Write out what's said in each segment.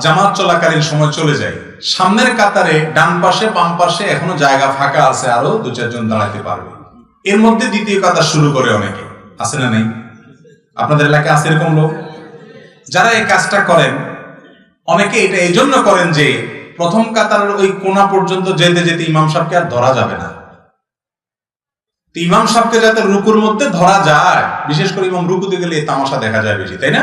জামাত চলাকালীন সময় চলে যায়, সামনের কাতারে ডান পাশে বাম পাশে এখনো জায়গা ফাঁকা আছে, আরো 2-4 জন দাঁড়াতে পারবে। এর মধ্যে দ্বিতীয় কাতার শুরু করে অনেকে, আছে না নাই? আপনাদের এলাকায় আছে এরকম লোক? যারা এই কাজটা করেন, অনেকে এটা এই জন্য করেন যে প্রথম কাতারের ওই কোণা পর্যন্ত যেতে যেতে ইমাম সাহেবকে আর ধরা যাবে না। ইমাম সাহেবকে যাতে রুকুর মধ্যে ধরা যায়, বিশেষ করে ইমাম রুকুতে গেলে এই তামাশা দেখা যায় বেশি, তাই না?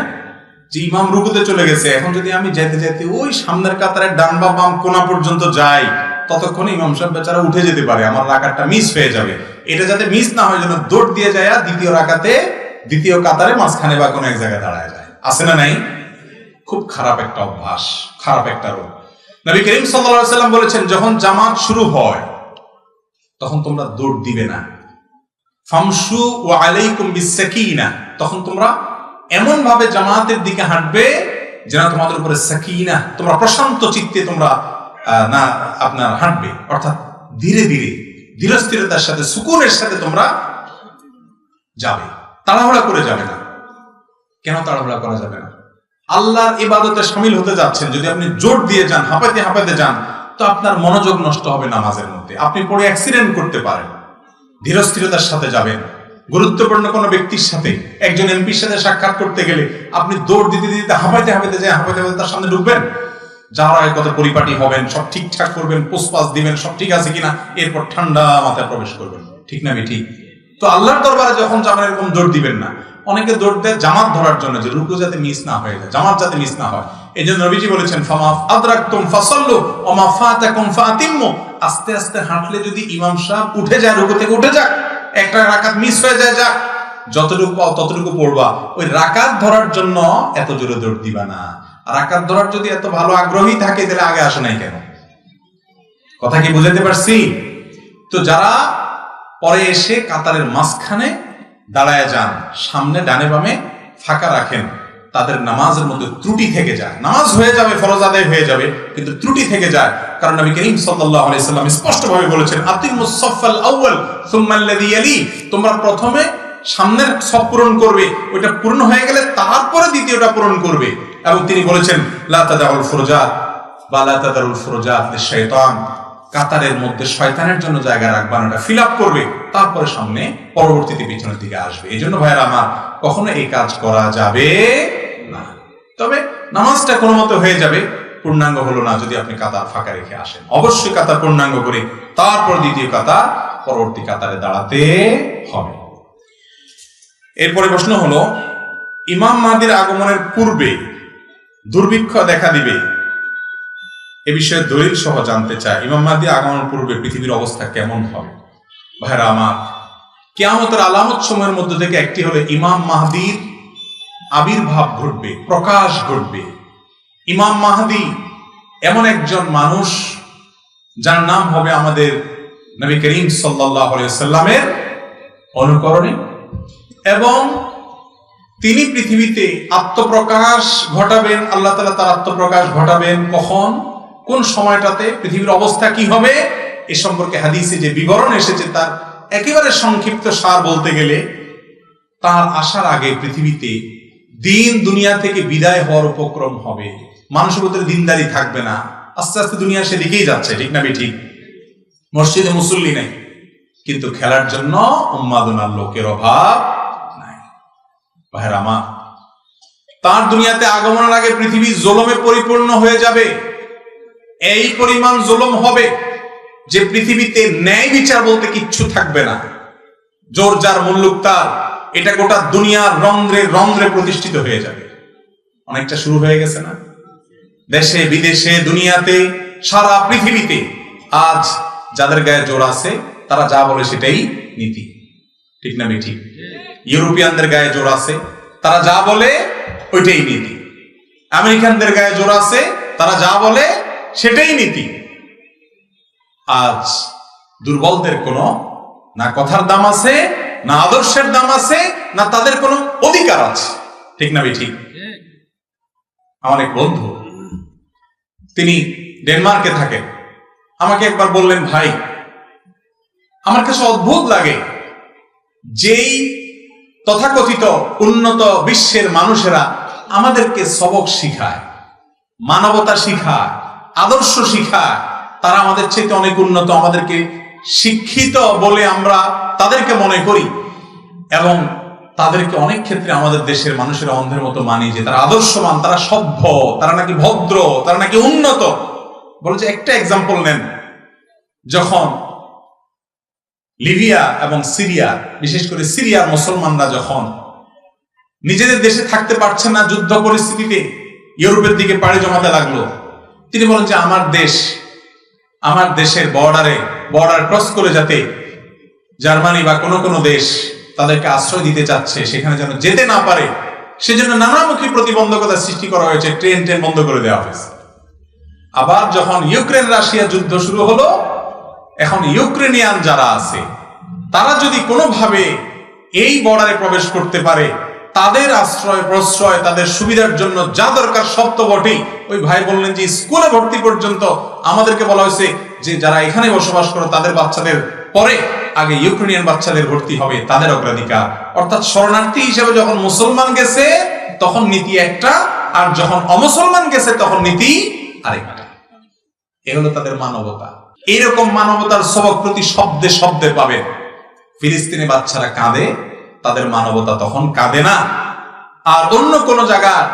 যে ইমাম রুকুতে চলে গেছে, এখন যদি আমি যেতে যেতে ওই সামনের কাতারের ডান বা বাম কোণা পর্যন্ত যাই, ততক্ষণে ইমাম সাহেব বেচারা উঠে যেতে পারে, আমার রাকাতটা মিস হয়ে যাবে। এটা যাতে মিস না হয় জন্য দৌড় দিয়ে যায় দ্বিতীয় রাকাতে দ্বিতীয় কাতারে মাঝখানে বা কোনো এক জায়গায় দাঁড়ায় যায়। আছে না নাই? খুব খারাপ একটা অভ্যাস, খারাপ একটা রোগ। নবী করিম সাল্লাল্লাহু আলাইহি ওয়াসাল্লাম বলেছেন, যখন জামাত শুরু হয় তখন তোমরা দৌড় দিবে না। ফামশু ওয়া আলাইকুম বিসসাকিনা, তখন তোমরা এমন ভাবে জামাতের দিকে হাঁটবে যেন তোমাদের উপরে সাকিনা, তোমরা প্রশান্ত চিত্তে তোমরা না আপনার হাঁটবে, অর্থাৎ ধীরে ধীরে ধীরস্থিরতার সাথে সুকুনের সাথে তোমরা যাবে, তাড়াহুড়া করে যাবে না। কেন তাড়াহুড়া করা যাবে না? আল্লাহর ইবাদতে শামিল হতে যাচ্ছেন, যদি আপনি জোর দিয়ে যান, হাঁপাইতে হাঁপাইতে যান, তো আপনার মনোযোগ নষ্ট হবে নামাজের মধ্যে, আপনি পরে অ্যাক্সিডেন্ট করতে পারেন। ধীরস্থিরতার সাথে যাবেন। গুরুত্বপূর্ণ কোনো ব্যক্তির সাথে, একজন এমপির সাথে সাক্ষাৎ করতে গেলে আপনি দৌড় দিতে দিতে হাঁপাইতে হাঁপাইতে যায়, হাঁপাইতে হাঁপাইতে তার সামনে ঢুকবেন, যাওয়ার আগে কত পরিপাটি হবেন, সব ঠিকঠাক করবেন, পোস্টপাস দিবেন, সব ঠিক আছে কিনা, এরপর ঠান্ডা মাথায় প্রবেশ করবেন। ঠিক না ঠিক? তো আল্লাহর দরবারে যখন যাবেন এরকম দৌড় দিবেন না। অনেকে দৌড় দেয় জামাত ধরার জন্য, যে রুকু যাতে মিস না হয়ে যায়, জামাত যাতে মিস না হয়। এই জন্য নবীজি বলেছেন, ফামা আদরাকতুম ফাসাল্লু ওয়া মা ফাতাকুম ফাতিম্মু, আস্তে আস্তে হাঁটলে যদি ইমাম সাহেব উঠে যায়, রুকু থেকে উঠে যাক, একটা রাকাত মিস হয়ে যায়, যাক, যতটুকু পাও ততটুকু পড়বা। ওই রাকাত ধরার জন্য এত জোরে দৌড় দিবা না। রাকাত ধরার যদি এত ভালো আগ্রহী থাকে, তাহলে আগে আসো নাই কেন? কথা কি বুঝাতে পারছি? তো যারা পরে এসে কাতারের মাঝখানে দাঁড়ায় যান, সামনে ডানে বামে ফাঁকা রাখেন, তাদের নামাজের মধ্যে ত্রুটি থেকে যায়। নামাজ হয়ে যাবে, ফরজ আদায় হয়ে যাবে, কিন্তু ত্রুটি থেকে যায়। কারণ নবী করিম সাল্লাল্লাহু আলাইহি সাল্লাম স্পষ্টভাবে বলেছেন, আতিমুস সাফাল আউয়াল সুম্মা আল্লাযী ইয়ালি, তোমরা প্রথমে সামনের সফ পূরণ করবে, ওইটা পূর্ণ হয়ে গেলে তারপরে দ্বিতীয়টা পূরণ করবে। এবং তিনি বলেছেন, লা তাদাউল ফুরজাত বা লা তাদাউল ফুরজাত লিশ-শাইতান, কাতারের মধ্যে শয়তানের জন্য জায়গা রাখবা না, এটা ফিল আপ করবে, তারপরে সামনে পরবর্তীতে পিছনের দিকে আসবে। এই জন্য ভাইয়েরা আমার, কখনো এই কাজ করা যাবে না। তবে নামাজটা কোনো মতো হয়ে যাবে, পূর্ণাঙ্গ হলো না যদি আপনি কাতার ফাঁকা রেখে আসেন। অবশ্যই কাতার পূর্ণাঙ্গ করে তারপর দ্বিতীয় কাতার পরবর্তী কাতারে দাঁড়াতে হবে। এরপরে প্রশ্ন হলো, ইমাম মাহদির আগমনের পূর্বে দুর্ভিক্ষ দেখা দিবে, এ বিষয়ে দলিল সহ জানতে চায়। ইমাম মাহদী আগমনের পূর্বে পৃথিবীর অবস্থা কেমন হবে? ভাইরা আমার, কিয়ামতের আলামত সময়ের মধ্যে থেকে একটি হলো ইমাম মাহদীর আবির্ভাব ঘটবে, প্রকাশ ঘটবে। ইমাম মাহদী এমন একজন মানুষ যার নাম হবে আমাদের নবী করিম সাল্লাল্লাহু আলাইহি ওয়াসাল্লামের অনুকরণী, এবং তিনি পৃথিবীতে আত্মপ্রকাশ ঘটাবেন। আল্লাহ তাআলা তার আত্মপ্রকাশ ঘটাবেন কখন, কোন সময়টাতে, পৃথিবীর অবস্থা কি হবে, এ সম্পর্কে হাদিসে যে বিবরণ এসেছে তার একেবারে সংক্ষিপ্ত সার বলতে গেলে, তার আসার আগে পৃথিবীতে দিন দুনিয়া থেকে বিদায় হওয়ার উপক্রম হবে, মানুষের ভিতরে দিনদারি থাকবে না, আস্তে আস্তে দুনিয়া সেদিকেই যাচ্ছে। ঠিক না ঠিক? মসজিদে মুসল্লি নেই, কিন্তু খেলার জন্য উন্মাদনার লোকের অভাব নাই। ভাইরা আমার, তার দুনিয়াতে আগমনের আগে পৃথিবী জুলুমে পরিপূর্ণ হয়ে যাবে। এই পরিমাণ জুলুম হবে যে পৃথিবীতে ন্যায় বিচার বলতে কিচ্ছু থাকবে না। জোর যার মুল্লুক তার, এটা গোটা দুনিয়ার রন্ধ্রে রন্ধ্রে প্রতিষ্ঠিত হয়ে যাবে। অনেকটা শুরু হয়ে গেছে না? দেশে বিদেশে দুনিয়াতে সারা পৃথিবীতে আজ যাদের গায়ে জোর আছে তারা যা বলে সেটাই নীতি। ঠিক না ঠিক? ইউরোপিয়ানদের গায়ে জোর আছে, তারা যা বলে ওইটাই নীতি। আমেরিকানদের গায়ে জোর আছে, তারা যা বলে সেটাই নীতি। আজ দুর্বলদের কোনো না কথার দাম আছে, না আদর্শের দাম আছে, না তাদের কোনো অধিকার আছে। ঠিক না ঠিক? আমার এক বন্ধু, তিনি ডেনমার্কে থাকেন, আমাকে একবার বললেন, ভাই আমার কাছে অদ্ভুত লাগে, যেই তথাকথিত উন্নত বিশ্বের মানুষেরা আমাদেরকে সবক শিখায়, মানবতা শিখায়, আদর্শ শিখায়, তারা আমাদের চাইতে অনেক উন্নত, আমাদেরকে শিক্ষিত বলে আমরা তাদেরকে মনে করি এবং তাদেরকে অনেক ক্ষেত্রে আমাদের দেশের মানুষের অন্ধের মতো মানি যে তারা আদর্শবান, তারা সভ্য, তারা নাকি ভদ্র, তারা নাকি উন্নত। বলে যে একটা এক্সাম্পল নেন, যখন লিবিয়া এবং সিরিয়া, বিশেষ করে সিরিয়ার মুসলমানরা যখন নিজেদের দেশে থাকতে পারছেন না, যুদ্ধ পরিস্থিতিতে ইউরোপের দিকে পাড়ি জমাতে লাগলো, তিনি বলেন যে আমার দেশের বর্ডার ক্রস করে যাতে জার্মানি বা কোনো দেশ তাদেরকে আশ্রয় দিতে চাচ্ছে সেখানে যেন যেতে না পারে, সেজন্য নানামুখী প্রতিবন্ধকতা সৃষ্টি করা হয়েছে, ট্রেন বন্ধ করে দেওয়া হয়েছে। আবার যখন ইউক্রেন রাশিয়া যুদ্ধ শুরু হলো, এখন ইউক্রেনিয়ান যারা আছে তারা যদি কোনোভাবে এই বর্ডারে প্রবেশ করতে পারে, তাদের আশ্রয় প্রশ্রয়, তাদের সুবিধার জন্য যা দরকার সব তো বটেই। ওই ভাই বললেন যে স্কুলে ভর্তি পর্যন্ত আমাদেরকে বলা হয়েছে যে যারা এখানে বসবাস করে তাদের বাচ্চাদের পরে আগে ইউক্রেনিয়ান বাচ্চাদের ভর্তি হবে, তাদের অগ্রাধিকার। অর্থাৎ শরণার্থী হিসেবে যখন মুসলমান গেছে তখন নীতি একটা, আর যখন অমুসলমান গেছে তখন নীতি আরেকটা। এ হলো তাদের মানবতা। এইরকম মানবতার সবক প্রতি শব্দে শব্দে পাবেন। ফিলিস্তিনি বাচ্চারা কাঁদে, তাদের মানবতা তখন কাঁদে না। আর অন্য কোন জায়গার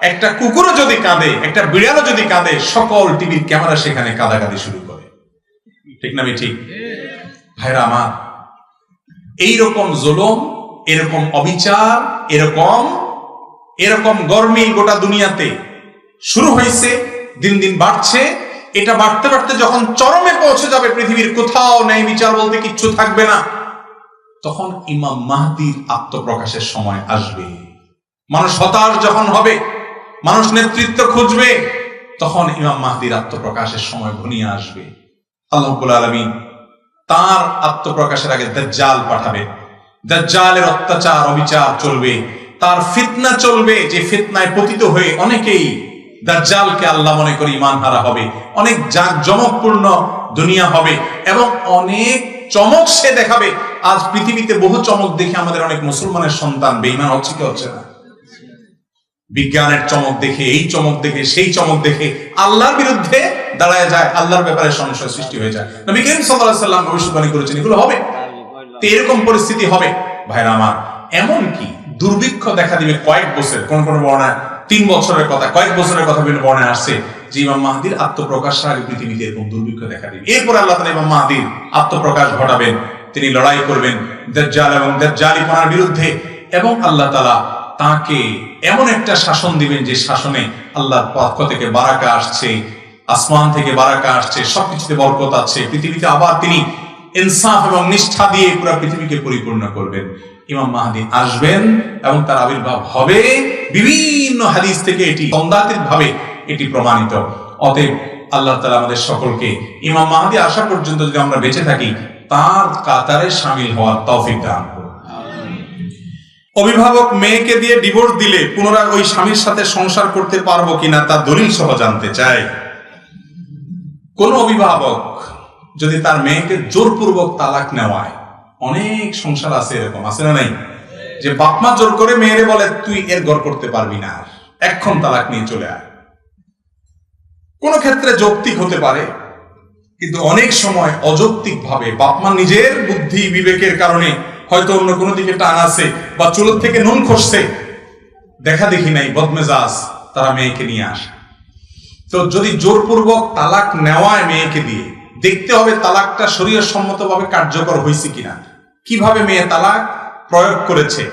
একটা কুকুরও যদি কাঁদে, একটা বিড়ালও যদি কাঁদে, সকল টিভির ক্যামেরা সেখানে কাঁদাকাঁদি শুরু করে। ঠিক না? ঠিক ভাইরা আমার, এইরকম জুলুম, এরকম অবিচার, এরকম গরমিল গোটা দুনিয়াতে শুরু হয়েছে, দিন দিন বাড়ছে। এটা বাড়তে বাড়তে যখন চরমে পৌঁছে যাবে, পৃথিবীর কোথাও ন্যায় বিচার বলতে কিচ্ছু থাকবে না, তখন ইমাম মাহদীর আত্মপ্রকাশের সময় আসবে। মানুষ হতাশ যখন হবে, মানুষ নেতৃত্ব খুঁজবে, তখন ইমাম মাহদীর আত্মপ্রকাশের সময় ঘনিয়ে আসবে। আল্লাহ রাব্বুল আলামিন তার আত্মপ্রকাশের আগে দাজ্জাল পাঠাবে। দাজ্জালের অত্যাচার অবিচার চলবে, তার ফিতনা চলবে, যে ফিতনায় পতিত হয়ে অনেকেই দাজ্জালকে আল্লাহ মনে করে ঈমান হারা হবে। অনেক জাঁকজমকপূর্ণ দুনিয়া হবে এবং অনেক চমক সে দেখাবে। আজ পৃথিবীতে বহু চমক দেখে আমাদের অনেক মুসলমানের সন্তান বেঈমান হচ্ছে কি হচ্ছে না? বিজ্ঞানের চমক দেখে, এই চমক দেখে, সেই চমক দেখে আল্লাহর বিরুদ্ধে দাঁড়ায় যায়, আল্লাহর ব্যাপারে সংশয় সৃষ্টি হয়ে যায়। নবী করিম সাল্লাল্লাহু আলাইহি ওয়াসাল্লাম ভবিষ্যৎবাণী করেছেন এগুলো হবে। তো এরকম পরিস্থিতি হবে ভাইরা আমার। এমন কি দুর্ভিক্ষ দেখা দিবে কয়েক বছর, কোন বর্ণায় 3 বছরের কথা, কয়েক বছরের কথা বিভিন্ন বর্ণায় আসছে যে ইমাম মাহদীর আত্মপ্রকাশের আগে পৃথিবীতে এরকম দুর্ভিক্ষ দেখা দিবে। এরপর আল্লাহ তাআলা ইমাম মাহদীর আত্মপ্রকাশ ঘটাবেন, তিনি লড়াই করবেন দাজ্জাল এবং দাজ্জালিপনার বিরুদ্ধে, এবং আল্লাহ তাআলা তাকে এমন একটা শাসন দিবেন যে শাসনে আল্লাহর পক্ষ থেকে বারাকা আসছে, আসমান থেকে বারাকা আসছে, সবকিছুতে বরকত আছে। পৃথিবীতে আবার তিনি ইনসাফ এবং নিষ্ঠা দিয়ে পুরো পৃথিবীকে পরিপূর্ণ করবেন। ইমাম মাহদী আসবেন এবং তার আবির্ভাব হবে। বিভিন্ন হাদিস থেকে এটি সন্দেহাতীত ভাবে এটি প্রমাণিত। অতএব আল্লাহ তাআলা আমাদের সকলকে ইমাম মাহদী আসা পর্যন্ত যদি আমরা বেঁচে থাকি, তার কাতারে শামিল হওয়ার তৌফিক দান করুন। অভিভাবক মেয়েকে দিয়ে ডিভোর্স দিলে পুনরায় ওই স্বামীর সাথে সংসার করতে পারবো কিনা তার দলিল সহ জানতে চাই। কোন অভিভাবক যদি তার মেয়েকে জোরপূর্বক তালাক নেওয়ায়, অনেক সংসার আছে এরকম, আছে না নাই, যে বাপমা জোর করে মেয়েরে বলে তুই এর ঘর করতে পারবি না, এখন তালাক নিয়ে চলে আয়। কোন ক্ষেত্রে যৌক্তিক হতে পারে, কিন্তু অনেক সময় অযৌক্তিক ভাবে বাপমা নিজের বুদ্ধি বিবেকের কারণে হয়তো অন্য কোনো দিকে টান আছে বা চুলোর থেকে নুন খসছে, দেখা দেখি নাই বদমেজাজ, তারা মেয়েকে নিয়ে আসে। তো যদি জোরপূর্বক তালাক নেওয়ায় মেয়েকে দিয়ে, দেখতে হবে তালাকটা শরীয়ত সম্মতভাবে কার্যকর হয়েছে কিনা, কিভাবে মেয়ে তালাক প্রয়োগ করেছে,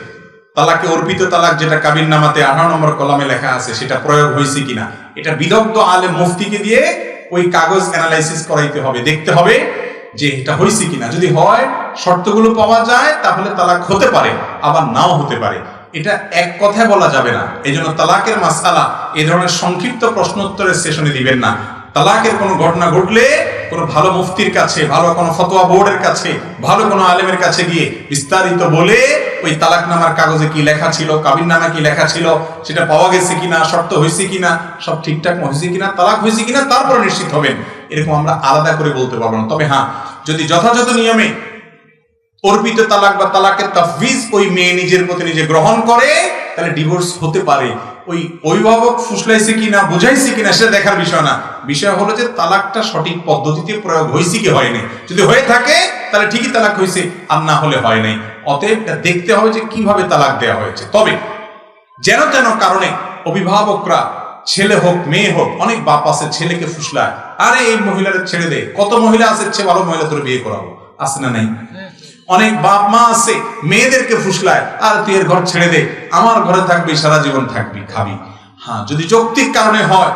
তালাকে অর্পিত তালাক যেটা কাবিন নামাতে 18 নম্বর কলামে লেখা আছে সেটা প্রয়োগ হয়েছে কিনা, এটা বিদগ্ধ আলেম মুফতিকে দিয়ে ওই কাগজ অ্যানালাইসিস করাইতে হবে, দেখতে হবে যে এটা হয়েছে কিনা। যদি হয়, শর্তগুলো পাওয়া যায়, তাহলে তালাক হতে পারে, আবার নাও হতে পারে। এটা এক কথায় বলা যাবে না। এই জন্য তালাকের মাসআলা এই ধরনের সংক্ষিপ্ত প্রশ্নোত্তরের সেশনে দিবেন না। তালাকের কোনো ঘটনা ঘটলে কোনো ভালো মুফতির কাছে, ভালো কোনো ফতোয়া বোর্ডের কাছে, ভালো কোনো আলেমের কাছে গিয়ে বিস্তারিত বলে ওই তালাকনামার কাগজে কি লেখা ছিল, কাবিননামা কি লেখা ছিল, সেটা পাওয়া গেছে কিনা, শর্ত হয়েছে কিনা, সব ঠিকঠাক হয়েছে কিনা, তালাক হয়েছে কিনা, তারপরে নিশ্চিত হবেন। এরকম আমরা আলাদা করে বলতে পারবো না। তবে হ্যাঁ, যদি যথাযথ নিয়মে অর্পিত তালাক বা তালাকের তাফবিজ ওই মেয়ে নিজের প্রতি নিজে গ্রহণ করে, তাহলে ডিভোর্স হতে পারে। ওই অভিভাবক ফুসলাইছে কিনা, বুঝাইছে কিনা সেটা দেখার বিষয় না। বিষয় হলো যে তালাকটা সঠিক পদ্ধতিতে প্রয়োগ হয়েছে কি হয়নি। যদি হয়ে থাকে তাহলে ঠিকই তালাক হয়েছে, আর না হলে হয় নাই। অতএব দেখতে হবে যে কিভাবে তালাক দেওয়া হয়েছে। তবে যেন তেন কারণে অভিভাবকরা, ছেলে হোক মেয়ে হোক, অনেক বাপ আছে ছেলেকে ফুসলায়, আরে এই মহিলার ছেড়ে দে, কত মহিলা আছে চেয়ে ভালো মহিলা তোর বিয়ে করাবো, আছে না নাই? অনেক বাপ মা আছে মেয়েদেরকে ফুসলায়, আর তুই এর ঘর ছেড়ে দে, আমার ঘরে থাকবি, সারা জীবন থাকবি, খাবি। হ্যাঁ, যদি যৌক্তিক কারণে হয়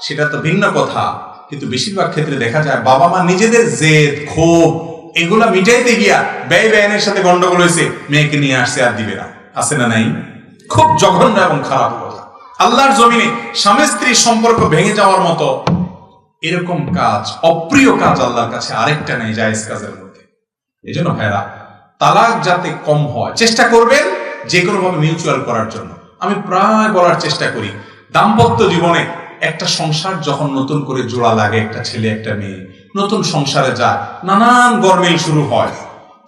সেটা তো ভিন্ন কথা, কিন্তু বেশিরভাগ ক্ষেত্রে দেখা যায় বাবা মা নিজেদের জেদ, ক্ষোভ এগুলা মিটাইতে গিয়া ব্যয় ব্যয়নের সাথে গন্ডগোল হয়েছে, মেয়েকে নিয়ে আসছে আর দিবে না, আছে না নাই? খুব জঘন্য এবং খারাপ কথা। আল্লাহর জমিনে স্বামী স্ত্রীর সম্পর্ক ভেঙে যাওয়ার মতো এরকম কাজ, অপ্রিয় কাজ আল্লাহর কাছে আরেকটা নেই জায়েজ কাজের মধ্যে। এই জন্য ভাইরা, তালাক যাতে কম হয় চেষ্টা করবেন যে কোনো ভাবে মিউচুয়াল করার জন্য। আমি প্রায় বলার চেষ্টা করি, দাম্পত্য জীবনে একটা সংসার যখন নতুন করে জোড়া লাগে, একটা ছেলে একটা মেয়ে নতুন সংসারে যায়, নানান গরমিল শুরু হয়।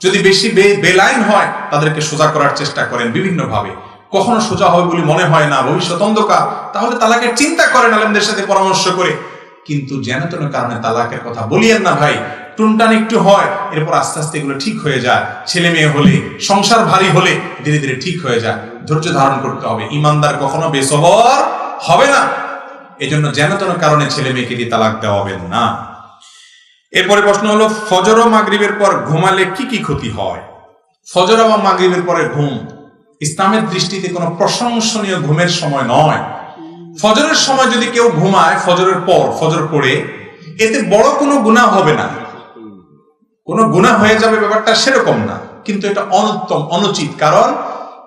যদি বেশি বেলাইন হয় তাদেরকে সোজা করার চেষ্টা করেন বিভিন্ন ভাবে। কখনো সোজা হবে বলে মনে হয় না, ভবিষ্যৎ অন্ধকার, তাহলে তালাকের চিন্তা করেন আলেমদের সাথে পরামর্শ করে। কিন্তু যেন তেন কারণে তালাকের কথা বলিয়েন না ভাই। টুনটান একটু হয়, এরপর আস্তে আস্তে এগুলো ঠিক হয়ে যায়। ছেলে মেয়ে হলে, সংসার ভারী হলে ধীরে ধীরে ঠিক হয়ে যায়। ধৈর্য ধারণ করতে হবে। ইমানদার কখনো বেসবর হবে না। এই জন্য যেন তেন কারণে ছেলে মেয়েকে দিয়ে তালাক দেওয়াবেন না। এরপরে প্রশ্ন হলো, ফজর ও মাগরিবের পর ঘুমালে কি কি ক্ষতি হয়? ফজর এবং মাগরিবের পরে ঘুম ইসলামের দৃষ্টিতে কোনো প্রশংসনীয় ঘুমের সময় নয়। ফজরের সময় যদি কেউ ঘুমায়, ফজরের পর, ফজর পড়ে, এতে বড় কোনো গুনাহ হবে না, কোনো গুনাহ হয়ে যাবে ব্যাপারটা সেরকম না, কিন্তু এটা অনুত্তম, অনুচিত। কারণ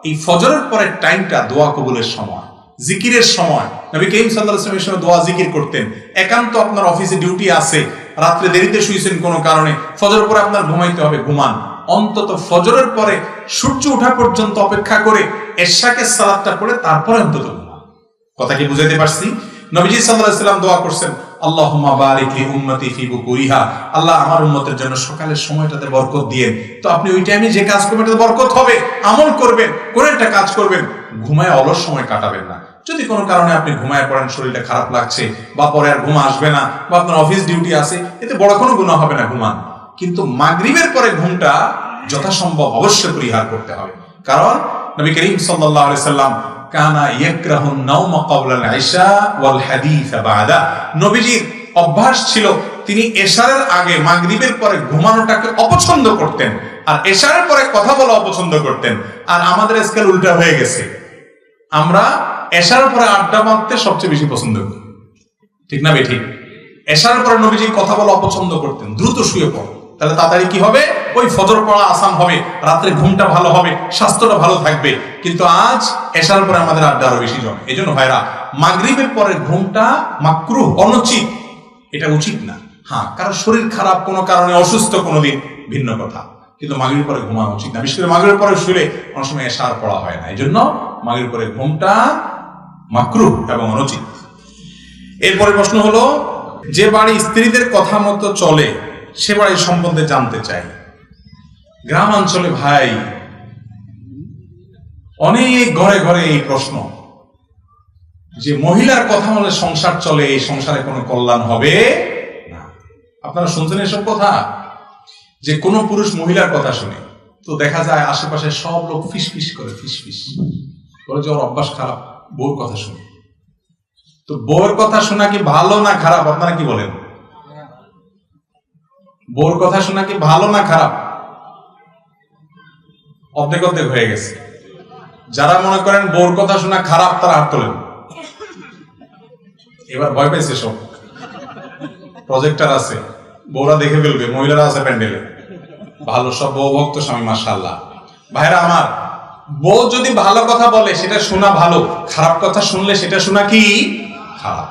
এই ফজরের পরের টাইমটা দোয়া কবুলের সময়, জিকিরের সময়। নবী করিম সাল্লাল্লাহু আলাইহি ওয়াসাল্লাম সময় দোয়া জিকির করতেন। একান্ত আপনার অফিসে ডিউটি আছে, রাত্রে দেরিতে শুয়েছেন কোনো কারণে, ফজর পরে আপনার ঘুমাইতে হবে, ঘুমান। অন্তত ফজরের পরে সূর্য ওঠা পর্যন্ত অপেক্ষা করে এশাকে সালাতটা পড়ে তারপরে অন্তত ঘুমান। কথা কি বুঝাইতে পারছি? নবীজি সাল্লাল্লাহু আলাইহি ওয়াসাল্লাম দোয়া করছেন, আল্লাহুম্মা বারিক লি উম্মতি ফি বুকুরিহা, আল্লাহ আমার উম্মতের জন্য সকালের সময়টাতে বরকত দিয়েন। তো আপনি ওই টাইমে যে কাজ করবেন এটাতে বরকত হবে, আমল করবেন, কোন একটা কাজ করবেন, ঘুমায় অলস সময় কাটাবেন না। যদি কোনো কারণে আপনি ঘুমায় পড়েন, শরীরটা খারাপ লাগছে, বা পরে আর ঘুম আসবে না, বা আপনার অফিস ডিউটি আছে, এতে বড় কোনো গুনাহ হবে না, ঘুমান। কিন্তু মাগরিবের পরে ঘুমটা যথাসম্ভব অবশ্যই পরিহার করতে হবে। কারণ নবী করিম সাল্লাল্লাহু আলাইহি সাল্লাম কানা ইয়াকরাহুন নাওমা ক্বাবলাল ইশা ওয়াল হাদিস বাদা, নবীজির অভ্যাস ছিল তিনি এশারের আগে, মাগরিবের পরে ঘুমানোটাকে অপছন্দ করতেন, আর এশারের পরে কথা বলা অপছন্দ করতেন। আর আমাদের স্কেল উল্টা হয়ে গেছে, আমরা এশারের পরে আড্ডা মারতে সবচেয়ে বেশি পছন্দ করি, ঠিক না বেঠিক? এশারের পরে নবীজি কথা বলা অপছন্দ করতেন, দ্রুত শুয়ে পড়ো, তাহলে তাড়াতাড়ি কি হবে, ওই ফজর পড়া আসান হবে, রাত্রে ঘুমটা ভালো হবে, স্বাস্থ্যটা ভালো থাকবে। কিন্তু আজ এশার পরে আমাদের আড্ডা আরো বেশি জমে। এই জন্য ভাইরা, মাগরিবের পরে ঘুমটা মাকরুহ, অনুচিত, এটা উচিত না। হ্যাঁ, কারণ শরীর খারাপ, কোনো কারণে অসুস্থ, কোনোদিন ভিন্ন কথা, কিন্তু মাগরিবের পরে ঘুমানো উচিত না। বিশেষ করে মাগরিবের পরে শুলে অনেক সময় এশার পড়া হয় না, এই জন্য মাগরিবের পরে ঘুমটা মাকরুহ এবং অনুচিত। এরপরে প্রশ্ন হলো, যে বাড়ি স্ত্রীদের কথা মতো চলে সে বাড়ির সম্বন্ধে জানতে চাই। গ্রাম অঞ্চলে ভাই অনেক ঘরে ঘরে এই প্রশ্ন, যে মহিলার কথা মতো সংসার চলে, এই সংসারে কোনো কল্যাণ হবে না। আপনারা শুনছেন এসব কথা, যে কোন পুরুষ মহিলার কথা শুনে তো দেখা যায় আশেপাশে সব লোক ফিস ফিস করে, ফিস ফিস করে, যে ওর অভ্যাস খারাপ, বউর কথা শুনে। তো বউর কথা শোনা কি ভালো না খারাপ? আপনারা কি বলেন? বউর কথা শোনা কি ভালো না খারাপ? অর্ধেক অর্ধেক হয়ে গেছে। যারা মনে করেন বউর কথা শোনা খারাপ, তারা হাত তোলেন। এবার ভয় পেয়েছে সব, প্রজেক্টর আছে, বউরা দেখে ফেলবে, মহিলারা আছে প্যান্ডেলে, ভালো সব বউ ভক্ত স্বামী, মাশাআল্লাহ। ভাইরা আমার, বউ যদি ভালো কথা বলে সেটা শোনা ভালো, খারাপ কথা শুনলে সেটা শোনা কি খারাপ।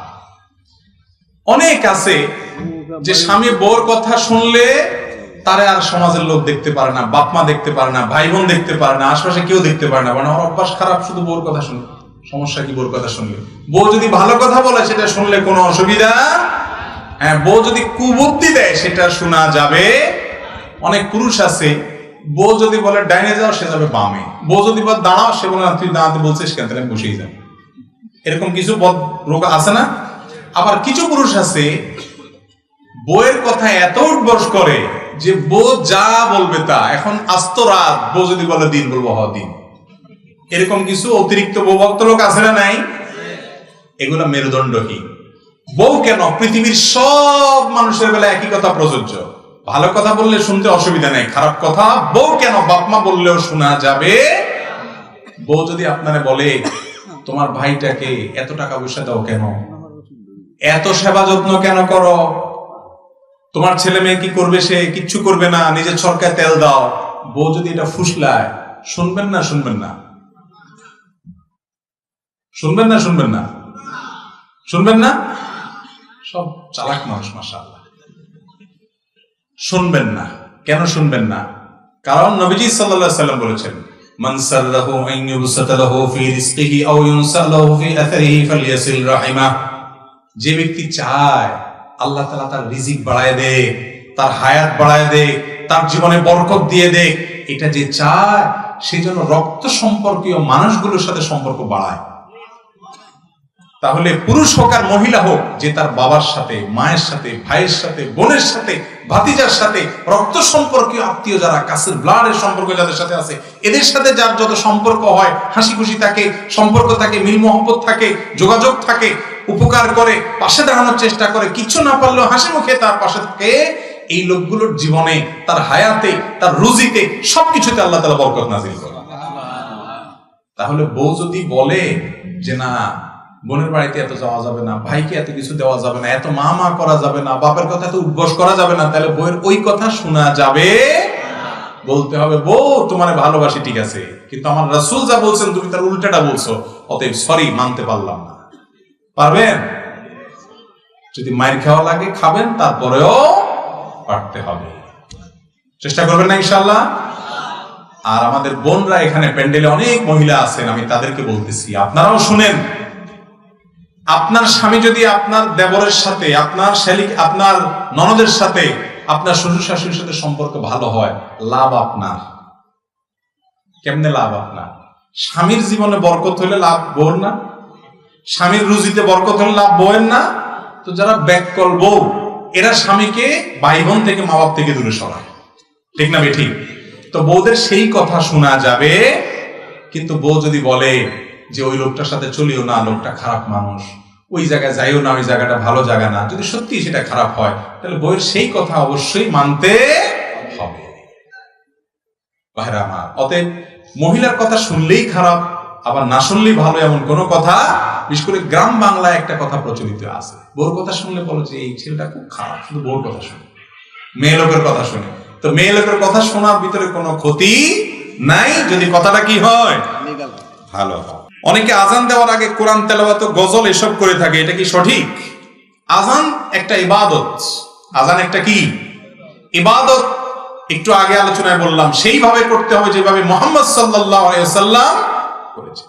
অনেক আছে যে স্বামী বউর কথা শুনলে তারে আর সমাজের লোক দেখতে পারে না, বাপ মা দেখতে পারে না, ভাই বোন দেখতে পারে না, আশপাশে কেউ দেখতে পারে না, মানে ওর অভ্যাস খারাপ, শুধু বউর কথা শুনে। সমস্যা কি বউর কথা শুনলে? বউ যদি ভালো কথা বলে সেটা শুনলে কোনো অসুবিধা, হ্যাঁ, বউ যদি কুবুদ্ধি দেয় সেটা শোনা যাবে। অনেক পুরুষ আছে, বউ যদি বলে ডাইনে যাও, সে যাবে বামে, বউ যদি বলে দাঁড়াও, সে বলে না তুই দাঁড়াতে বলছিস কেন, তাহলে বসেই যাবে। এরকম কিছু রোগ আছে না? আবার কিছু পুরুষ আছে বউয়ের কথা এত উঠবস করে যে বউ যা বলবে তা। এখন আস্ত রাত বউ যদি বলে দিন, বলবো হ দিন। এরকম কিছু অতিরিক্ত বউভক্ত লোক আছে না নাই? এগুলা মেরুদণ্ডহীন। বউ কেন? পৃথিবীর সব মানুষের বেলা একই কথা প্রযোজ্য। ভালো কথা বললে শুনতে অসুবিধা নেই, খারাপ কথা বউ কেন বাপমা বললেও শোনা যাবে। বউ যদি আপনারে বলে তোমার ভাইটাকে এত টাকা পয়সা দাও কেন, এত সেবা যত্ন কেন করো, তোমার ছেলে মেয়ে কি করবে, সে কিচ্ছু করবে না, নিজের সরকার তেল দাও, বউ যদি এটা ফুসলায়, শুনবেন না? শুনবেন না? শুনবেন না? শুনবেন না? শুনবেন না? সব চালাক মানুষ মাশাআল্লাহ। শুনবেন না। কেন শুনবেন না? কারণ নবীজি সাল্লাল্লাহু আলাইহি ওয়াসাল্লাম বলেছেন, মান সাল্লাহু আন ইউবসাতা লাহু ফি রিজকিহি আও ইউনসা লাহু ফি আথরিহি ফালইয়াসিল রাহিমা। যে ব্যক্তি চায় আল্লাহ তাআলা তার রিজিক বাড়ায় দেয়, তার হায়াত বাড়ায় দেয়, তার জীবনে বরকত দিয়ে দেয়, এটা যে চায় সেই জন্য রক্ত সম্পর্কীয় মানুষগুলোর সাথে সম্পর্ক বাড়ায়। তাহলে পুরুষ হোক আর মহিলা হোক, যে তার বাবার সাথে, মায়ের সাথে, ভাইয়ের সাথে, বোনের সাথে, ভাতিজার সাথে, রক্ত সম্পর্কীয় আত্মীয় যারা, কাছের ব্লাডের সম্পর্ক যাদের সাথে আছে, এদের সাথে যার যত সম্পর্ক হয়, হাসি খুশি থাকে, সম্পর্ক থাকে, মিল মহব্বত থাকে, যোগাযোগ থাকে, উপকার করে, পাশে দাঁড়ানোর চেষ্টা করে, কিছু না পারলেও হাসি মুখে তার পাশে থাকে, এই লোকগুলোর জীবনে, তার হায়াতে, তার রুজিতে, সবকিছুতে আল্লাহ তাআলা বরকত নাযিল করে। তাহলে বউ যদি বলে যে না, বোনের বাড়িতে এত যাওয়া যাবে না, ভাইকে এত কিছু দেওয়া যাবে না, এত মা মা করা যাবে না, বাপের কথা এত উদ্ঘোষ করা যাবে না, তাহলে বউয়ের ওই কথা শোনা যাবে। বলতে হবে, বউ তোমার ভালোবাসি ঠিক আছে, কিন্তু আমার রাসূল যা বলছেন তুমি তার উল্টাটা বলছো, অতএব সরি, মানতে পারলাম না। পারবেন? যদি মাইর খাওয়া লাগে খাবেন, তারপরেও পারতে হবে। চেষ্টা করবেন না ইনশাআল্লাহ? আর আমাদের বোনরা এখানে প্যান্ডেলে অনেক মহিলা আছেন, আমি তাদেরকে বলতেছি, আপনারাও শুনেন। আপনার স্বামী যদি আপনার দেবরের সাথে, আপনার শালিক, আপনার ননদের সাথে, আপনার শ্বশুর শাশুড়ির সাথে সম্পর্ক ভালো হয়, লাভ আপনার। কেমনে লাভ আপনার? স্বামীর জীবনে বরকত হলে লাভ বউর না? স্বামীর রুজিতে বরকত হলে লাভ বউয়ের না? তো যারা ব্যাককল বউ, এরা স্বামীকে ভাই বোন থেকে, মা বাপ থেকে দূরে সরায়, ঠিক না বেঠিক? তো বউদের সেই কথা শোনা যাবে। কিন্তু বউ যদি বলে যে ওই লোকটার সাথে চলিও না, লোকটা খারাপ মানুষ, ওই জায়গায় যাইও না, ওই জায়গাটা ভালো জায়গা না, যদি সত্যি সেটা খারাপ হয়, তাহলে বউয়ের সেই কথা অবশ্যই মানতে হবে। ভাইরা আমার, অতএব মহিলার কথা শুনলেই খারাপ, আবার না শুনলেই ভালো, এমন কোনো কথা, বিশেষ করে গ্রাম বাংলায় একটা কথা প্রচলিত আছে, বউর কথা শুনলে বলো যে এই ছেলেটা খুব খারাপ, শুধু বউর কথা শুনে, মেয়ে লোকের কথা শুনে। তো মেয়ে লোকের কথা শোনার ভিতরে কোনো ক্ষতি নাই, যদি কথাটা কি হয়, ভালো হয়। অনেকে আজান দেওয়ার আগে কোরআন তেলাওয়াত, গজল এসব করে থাকে, এটা কি সঠিক? আজান একটা ইবাদত। আজান একটা কি ইবাদত? একটু আগে আলোচনায় বললাম, সেইভাবে করতে হবে যেভাবে মুহাম্মদ সাল্লাল্লাহু আলাইহি ওয়াসাল্লাম করেছে।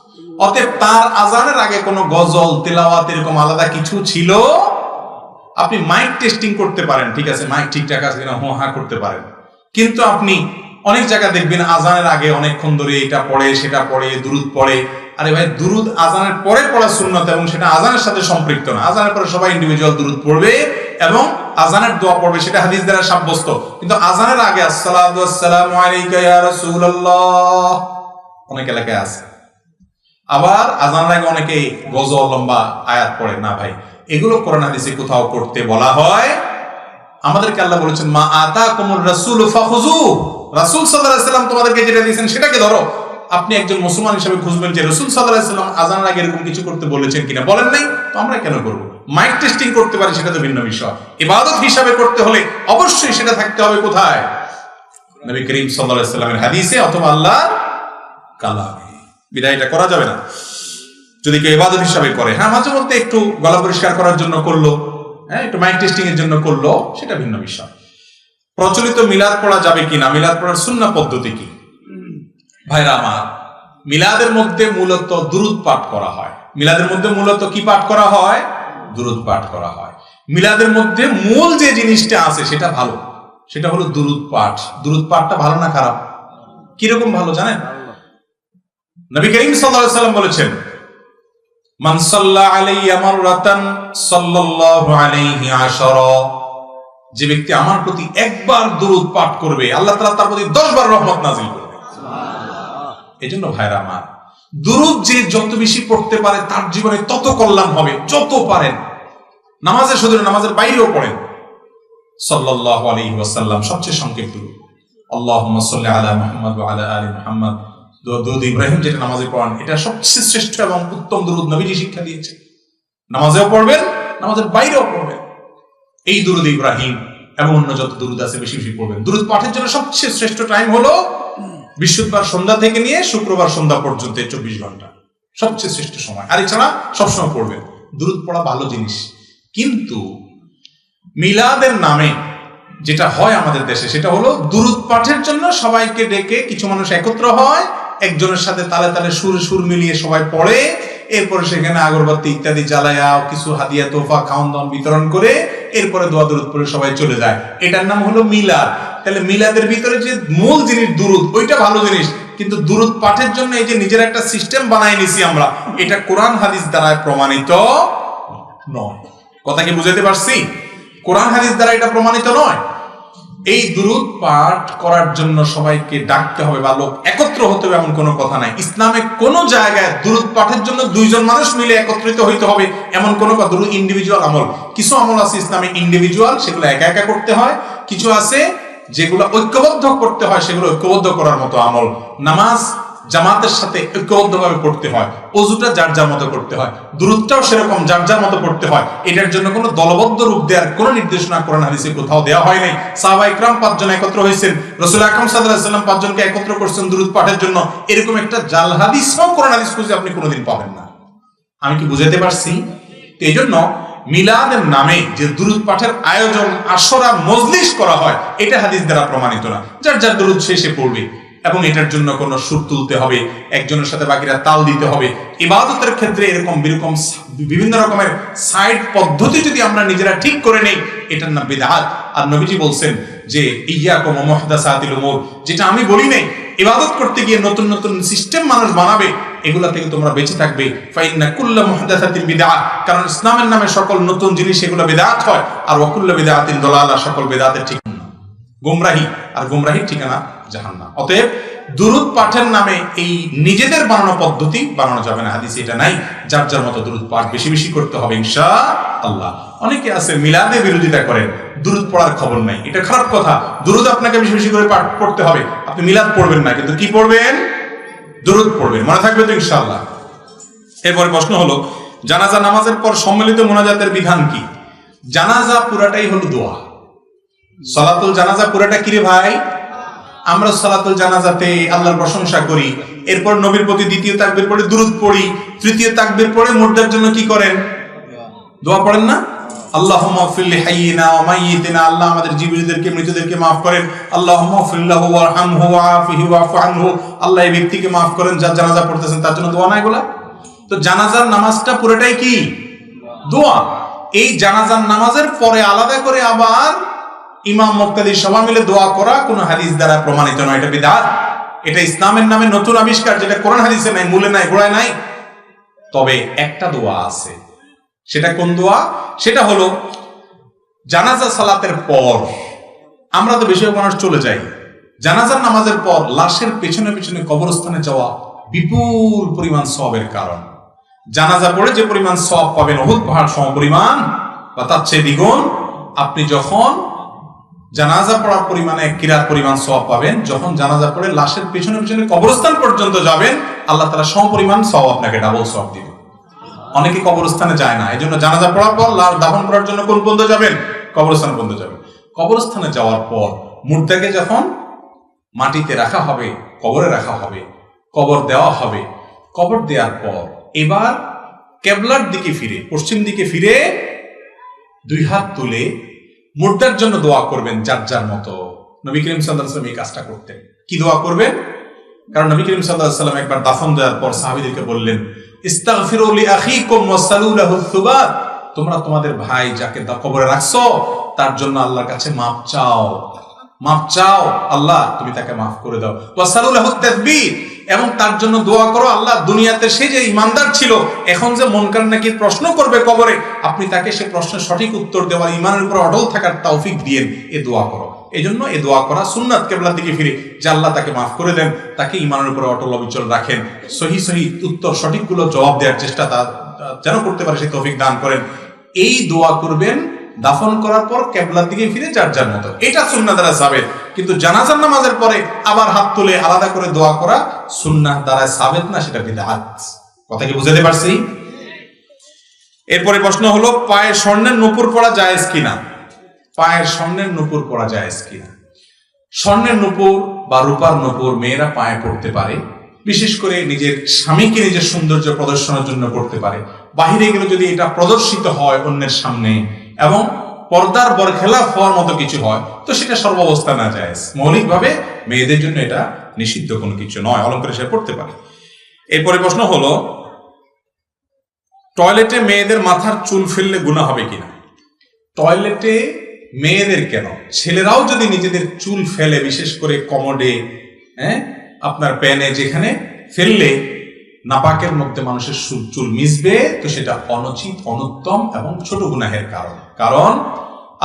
অতএব তার আজানের আগে কোনো গজল, তেলাওয়াত এরকম আলাদা কিছু ছিল? আপনি মাইক টেস্টিং করতে পারেন, ঠিক আছে, মাইক ঠিকঠাক আছে কিনা, হ্যাঁ হ্যাঁ করতে পারেন, কিন্তু আপনি অনেক জায়গা দেখবেন আজানের আগে অনেকক্ষণ ধরে এটা পড়ে, সেটা পড়ে, দুরুদ পড়ে। আরে ভাই, দুরুদ আজানের পরে পড়া সুন্নাত, এবং সেটা আজানের সাথে সম্পৃক্ত না। আজানের পরে সবাই ইন্ডিভিজুয়াল দুরুদ পড়বে এবং আজানের দোয়া পড়বে, সেটা হাদিস দ্বারা সাব্যস্ত। কিন্তু আজানের আগে আসসালাতু ওয়াসসালামু আলাইকা ইয়া রাসূলুল্লাহ অনেক এলাকায় আছে। আবার আজানের আগে অনেকে গজল, লম্বা আয়াত পড়ে না। ভাই, এগুলো কোরআন হাদিসে কোথাও করতে বলা হয়? আমাদেরকে আল্লাহ বলেছেন, মা আতাকুমুর রাসূলু ফাখুযু। রাসূল সাল্লাল্লাহু আলাইহি ওয়াসাল্লাম তোমাদেরকে যেটা দিয়েছেন সেটাকে ধরো। আপনি একজন মুসলমান হিসেবে খুঁজবেন যে রাসূল সাল্লাল্লাহু আলাইহি ওয়াসাল্লাম আজানের আগে এরকম কিছু করতে বলেছেন কিনা, বলেন নাই, তো আমরা কেন করব? মাইক টেস্টিং করতে পারি, সেটা তো ভিন্ন বিষয়। ইবাদত হিসাবে করতে হলে অবশ্যই সেটা থাকতে হবে কোথায়? নবী করিম সাল্লাল্লাহু আলাইহি ওয়াসাল্লামের হাদিসে অথবা আল্লাহর কালামে। বিদায় এটা করা যাবে না যদি কেউ ইবাদত হিসাবে করে। হ্যাঁ, মাঝে মধ্যে একটু গলা পরিষ্কার করার জন্য করলো, হ্যাঁ, একটু মাইক টেস্টিং এর জন্য করলো, সেটা ভিন্ন বিষয়। প্রচলিত মিলাদ পড়া যাবে কিনা, মিলাদ পড়ার সুন্নাহ পদ্ধতি কি? ভাইরা আমার, মিলাদের মধ্যে মূলত দুরুদ পাঠ করা হয়। মিলাদের মধ্যে মূলত কি পাঠ করা হয়? দুরুদ পাঠ করা হয়। মিলাদের মধ্যে মূল যে জিনিসটা আছে সেটা ভালো, সেটা হলো দুরুদ পাঠ। দুরুদ পাঠটা ভালো না খারাপ? কিরকম ভালো জানেন? নবী করিম সাল্লাল্লাহু আলাইহি ওয়াসাল্লাম বলেছেন, মান সাল্লা আলাইয়া মাররাতান সাল্লাল্লাহু আলাইহি আশারা, যে ব্যক্তি আমার প্রতি একবার দুরূদ পাঠ করবে আল্লাহ তাআলা তার প্রতি 10 বার রহমত নাযিল করবে। সুবহানাল্লাহ। এজন্য ভাইরা আমার, দুরূদ যে যত বেশি পড়তে পারে তার জীবনে তত কল্যাণ হবে। যত পারেন, নামাজে শুধু নামাজের বাইরেও পড়েন। সাল্লাল্লাহু আলাইহি ওয়াসাল্লাম সবচেয়ে সংক্ষিপ্ত দুরূদ, আল্লাহুম্মা সাল্লি আলা মুহাম্মাদ ওয়া আলা আলি মুহাম্মাদ, দুরূদ ইব্রাহিম যেটা নামাজে পড়েন, এটা সবচেয়ে শ্রেষ্ঠ এবং উত্তম দুরূদ নবীজি শিক্ষা দিয়েছেন। নামাজেও পড়বেন, নামাজের বাইরেও পড়বেন এই দুরূদ ইব্রাহিম এবং অন্য যত দুরূদ আছে বেশি বেশি পড়বেন। দুরূদ পাঠের জন্য সবচেয়ে শ্রেষ্ঠ টাইম হলো বৃহস্পতিবার সন্ধ্যা থেকে নিয়ে শুক্রবার সন্ধ্যা পর্যন্ত 24 ঘন্টা সবচেয়ে শ্রেষ্ঠ সময়। আর এছাড়া সবসময় পড়বেন। দুরূদ পড়া ভালো জিনিস, কিন্তু মিলাদের নামে যেটা হয় আমাদের দেশে সেটা হলো দুরূদ পাঠের জন্য সবাইকে ডেকে কিছু মানুষ একত্র হয়, একজনের সাথে তালে তালে সুর মিলিয়ে সবাই পড়ে, এরপরে সেখানে আগরবাতি ইত্যাদি জ্বালায়া কিছু হাদিয়া তোফা খাওয়ান দাওয়ান বিতরণ করে এরপরে দোয়া দুরূদ পড়ে সবাই চলে যায়। এটার নাম হলো মিলাদ। তাহলে মিলাদের ভিতরে যে মূল জিনিস দুরূদ, ওইটা ভালো জিনিস, কিন্তু দুরূদ পাঠের জন্য এই যে নিজের একটা সিস্টেম বানাই নিছি আমরা, এটা কোরআন হাদিস দ্বারা প্রমাণিত নয়। কথা কি বুঝাতে পারছি? কোরআন হাদিস দ্বারা এটা প্রমাণিত নয়। এই দুরূদ পাঠ করার জন্য সবাইকে ডাকতে হবে বা লোক একত্র হতে হবে এমন কোনো কথা নাই। ইসলামে কোন জায়গায় দুরূদ পাঠের জন্য দুইজন মানুষ মিলে একত্রিত হইতে হবে এমন কোনো কথা। দুরূদ ইন্ডিভিজুয়াল আমল, কিছু আমল আছে ইসলামে ইন্ডিভিজুয়াল, সেগুলো একা একা করতে হয়। কিছু আছে যেগুলো ঐক্যবদ্ধ করতে হয়, সেগুলো ঐক্যবদ্ধ করার মতো আমল। নামাজ জামাতের সাথে ঐক্যবদ্ধভাবে পড়তে হয়, ওযুটা যার যার মতো করতে হয়, দুরূদটাও সেরকম যার যার মতো পড়তে হয়। এটার জন্য কোনো দলবদ্ধ রূপ দেওয়ার কোনো নির্দেশনা কোরআন হাদিসে কোথাও দেওয়া হয় নাই। সাহাবায়ে কেরাম 5 জন একত্র হয়েছেন, রাসূল আকরাম সাল্লাল্লাহু আলাইহি ওয়াসাল্লাম 5 জনকে একত্র করছেন দুরূদ পাঠের জন্য। এরকম একটা জাল হাদিসও কোরআন হাদিস খুঁজে আপনি কোনোদিন পাবেন না। আমি কি বুঝাতে পারছি? তো এই জন্য মিলাদের নামে যে দুরূদ পাঠের আয়োজন, আশরা, মজলিস করা হয়, এটা হাদিস দ্বারা প্রমাণিত না। যার যার দুরূদ শেষে পড়বে, এবং এটার জন্য কোনো সুর তুলতে হবে, একজনের সাথে বাকিরা তাল দিতে হবে। ইবাদতের ক্ষেত্রে এরকম বিভিন্ন রকমের সাইড পদ্ধতি যদি আমরা নিজেরা ঠিক করে নেই, এটার নাম বিদআত। আর নবীজি বলছেন যে ইয়্যাকুম ওয়া মুহদাসাতিল উমুর, যেটা আমি বলি নাই, ইবাদত করতে গিয়ে নতুন নতুন সিস্টেম মানুষ বানাবে, এগুলা থেকে তোমরা বেঁচে থাকবে। ফাইন্না কুল্লা মুহদাসাতিন বিদআত, কারণ ইসলামের নামে সকল নতুন জিনিস এগুলো বিদআত হয়। আর ওয়া কুল্লা বিদআতিন দালালা, সকল বিদআতের ঠিকানা গোমরাহি, আর গোমরাহির ঠিকানা জাহান্নাম। অতএব দুরূদ পাঠের নামে এই নিজেদের বানানো পদ্ধতি বানানো যাবে না, হাদিসে এটা নাই। যার যার মতো দুরূদ পাঠ বেশি বেশি করতে হবে ইনশাআল্লাহ। অনেকে আছে মিলাদে বিরোধিতা করেন, দুরূদ পড়ার খবর নাই, এটা খারাপ কথা। দুরূদ আপনাকে বেশি বেশি করে পাঠ পড়তে হবে। আপনি মিলাদ পড়বেন না, কিন্তু কি পড়বেন? দুরূদ পড়বেন। মনে থাকবে তো ইনশাআল্লাহ? এরপরে প্রশ্ন হলো, জানাজা নামাজের পর সম্মিলিত মুনাজাতের বিধান কি? জানাজা পুরাটাই হলো দোয়া। সালাতুল জানাজা পুরাটা কি রে ভাই? আমরা সালাতুল জানাজাতে আল্লাহর প্রশংসা করি, এরপর নবীর প্রতি দ্বিতীয় তাকবীর পড়ে দুরূদ পড়ি, তৃতীয় তাকবীর পড়ে মুর্দার জন্য কি করেন? দোয়া পড়েন না? আল্লাহুম্মা গফির লিহাইয়িনা ওয়া মাইয়িতিনা, আল্লাহ আমাদের জীবিতদেরকে মৃতদেরকে maaf করেন। আল্লাহুম্মা গফির লাহু ওয়ারহামহু ওয়াআফিহি ওয়াফু আনহু, আল্লাহ এই ব্যক্তিকে maaf করেন যার জানাজা পড়তেছেন, তার জন্য দোয়া না এগুলা? তো জানাজার নামাজটা পুরোটাই কি দোয়া। এই জানাজার নামাজের পরে আলাদা করে আবার ইমাম মুক্তাদি সবাই মিলে দোয়া করা কোন হাদিস দ্বারা প্রমাণিত নয়, এটা বিদআত। এটা ইসলামের নামে নতুন আবিষ্কার, যেটা কোরআন হাদিসে নাই, মূলে নাই, গোড়ায় নাই। তবে একটা দোয়া আছে, সেটা কোন দোয়া? সেটা হলো জানাজা সালাতের পর আমরা তো বেশিরভাগ মানুষ চলে যাই, জানাজার নামাজের পর লাশের পেছনে পেছনে কবরস্থানে যাওয়া বিপুল পরিমাণ সওয়াবের কারণ। জানাজা পড়ে যে পরিমাণ সওয়াব পাবেন উহুদ পাহাড় সম পরিমাণ বা তার চেয়ে দ্বিগুণ। আপনি যখন জানাজা পড়ার পরিমাণে কিরাত পরিমাণ সওয়াব পাবেন, যখন জানাজা পড়ে লাশের পেছনে পেছনে কবরস্থান পর্যন্ত যাবেন, আল্লাহ তাআলা সম পরিমাণ সওয়াব আপনাকে ডাবল সওয়াব দিবেন। অনেকে কবরস্থানে যায় না, এই জন্য জানাজা পড়ার পর লাশ দাফন করার জন্য কোন পর্যন্ত যাবেন? কবরস্থান পর্যন্ত যাবেন। কবরস্থানে যাওয়ার পর মুর্দাকে যখন মাটিতে রাখা হবে, কবরে রাখা হবে, কবর দেওয়া হবে, কবর দেওয়ার পর এবার কেবলার দিকে ফিরে, পশ্চিম দিকে ফিরে 2 হাত তুলে মুর্দার জন্য দোয়া করবেন যার যার মতো। নবী করিম সাল্লাল্লাহু আলাইহি ওয়াসাল্লাম এই কাজটা করতেন। কি দোয়া করবেন? কারণ নবী করিম সাল্লাল্লাহু আলাইহি ওয়াসাল্লাম একবার দাফন দেওয়ার পর সাহাবীদেরকে বললেন, ইস্তাগফিরু লিআখিকুম ওয়াসালু লাহু সুবাত, তোমরা তোমাদের ভাই যাকে কবরে রাখছো তার জন্য আল্লাহর কাছে মাফ চাও, মাফ চাও, আল্লাহ তুমি তাকে মাফ করে দাও। ওয়াসালু লাহু তাসবিত, এবং তার জন্য দোয়া করো আল্লাহ দুনিয়াতে সে যে ইমানদার ছিল এখন যে মুনকার নাকির প্রশ্ন করবে কবরে, আপনি তাকে সে প্রশ্নের সঠিক উত্তর দেওয়ার, ইমানের উপর অটল থাকার তৌফিক দিয়েন, এ দোয়া করো। এই জন্য এ দোয়া করা সুন্নাত, কিবলার দিকে ফিরে যে আল্লাহ তাকে মাফ করে দেন, তাকে ইমানের উপর অটল অবিচল রাখেন, সহি উত্তর সঠিকগুলো জবাব দেওয়ার চেষ্টা যেন করতে পারে সেই তৌফিক দান করেন। এই দোয়া করবেন দাফন করার পর কিবলার দিকে ফিরে যার যার মতো, এটা সুন্নাহ দ্বারা সাবেত। কিন্তু জানাজার নামাজের পরে আবার হাত তুলে আলাদা করে দোয়া করা সুন্নাহ দ্বারা সাবেত না, সেটা বিদআত। কথা কি বুঝাতে পারছি? এরপরে প্রশ্ন হলো পায়ে স্বর্ণের নূপুর পরা জায়েজ কিনা। পায়ের স্বর্ণের নূপুর পরা জায়েজ কিনা। স্বর্ণের নূপুর বা রূপার নূপুর মেয়েরা পায়ে পড়তে পারে, বিশেষ করে নিজের স্বামীকে নিজের সৌন্দর্য প্রদর্শনের জন্য পড়তে পারে। বাহিরে গেলে যদি এটা প্রদর্শিত হয় অন্যের সামনে এবং পর্দার বরখেলাফ হওয়ার মতো কিছু হয়, তো সেটা সর্বাবস্থা না জায়েজ। মৌলিকভাবে মেয়েদের জন্য এটা নিষিদ্ধ কোনো কিছু নয়, অলঙ্কার হিসেবে পড়তে পারে। এরপরে প্রশ্ন হলো টয়লেটে মেয়েদের মাথার চুল ফেললে গুনাহ হবে কিনা। টয়লেটে মেয়েদের কেন, ছেলেরাও যদি নিজেদের চুল ফেলে, বিশেষ করে কমোডে, আপনার প্যানে, যেখানে ফেললে নাপাকের মধ্যে মানুষের চুল মিশবে, তো সেটা অনুচিত, অনুত্তম এবং ছোট গুনাহের কারণ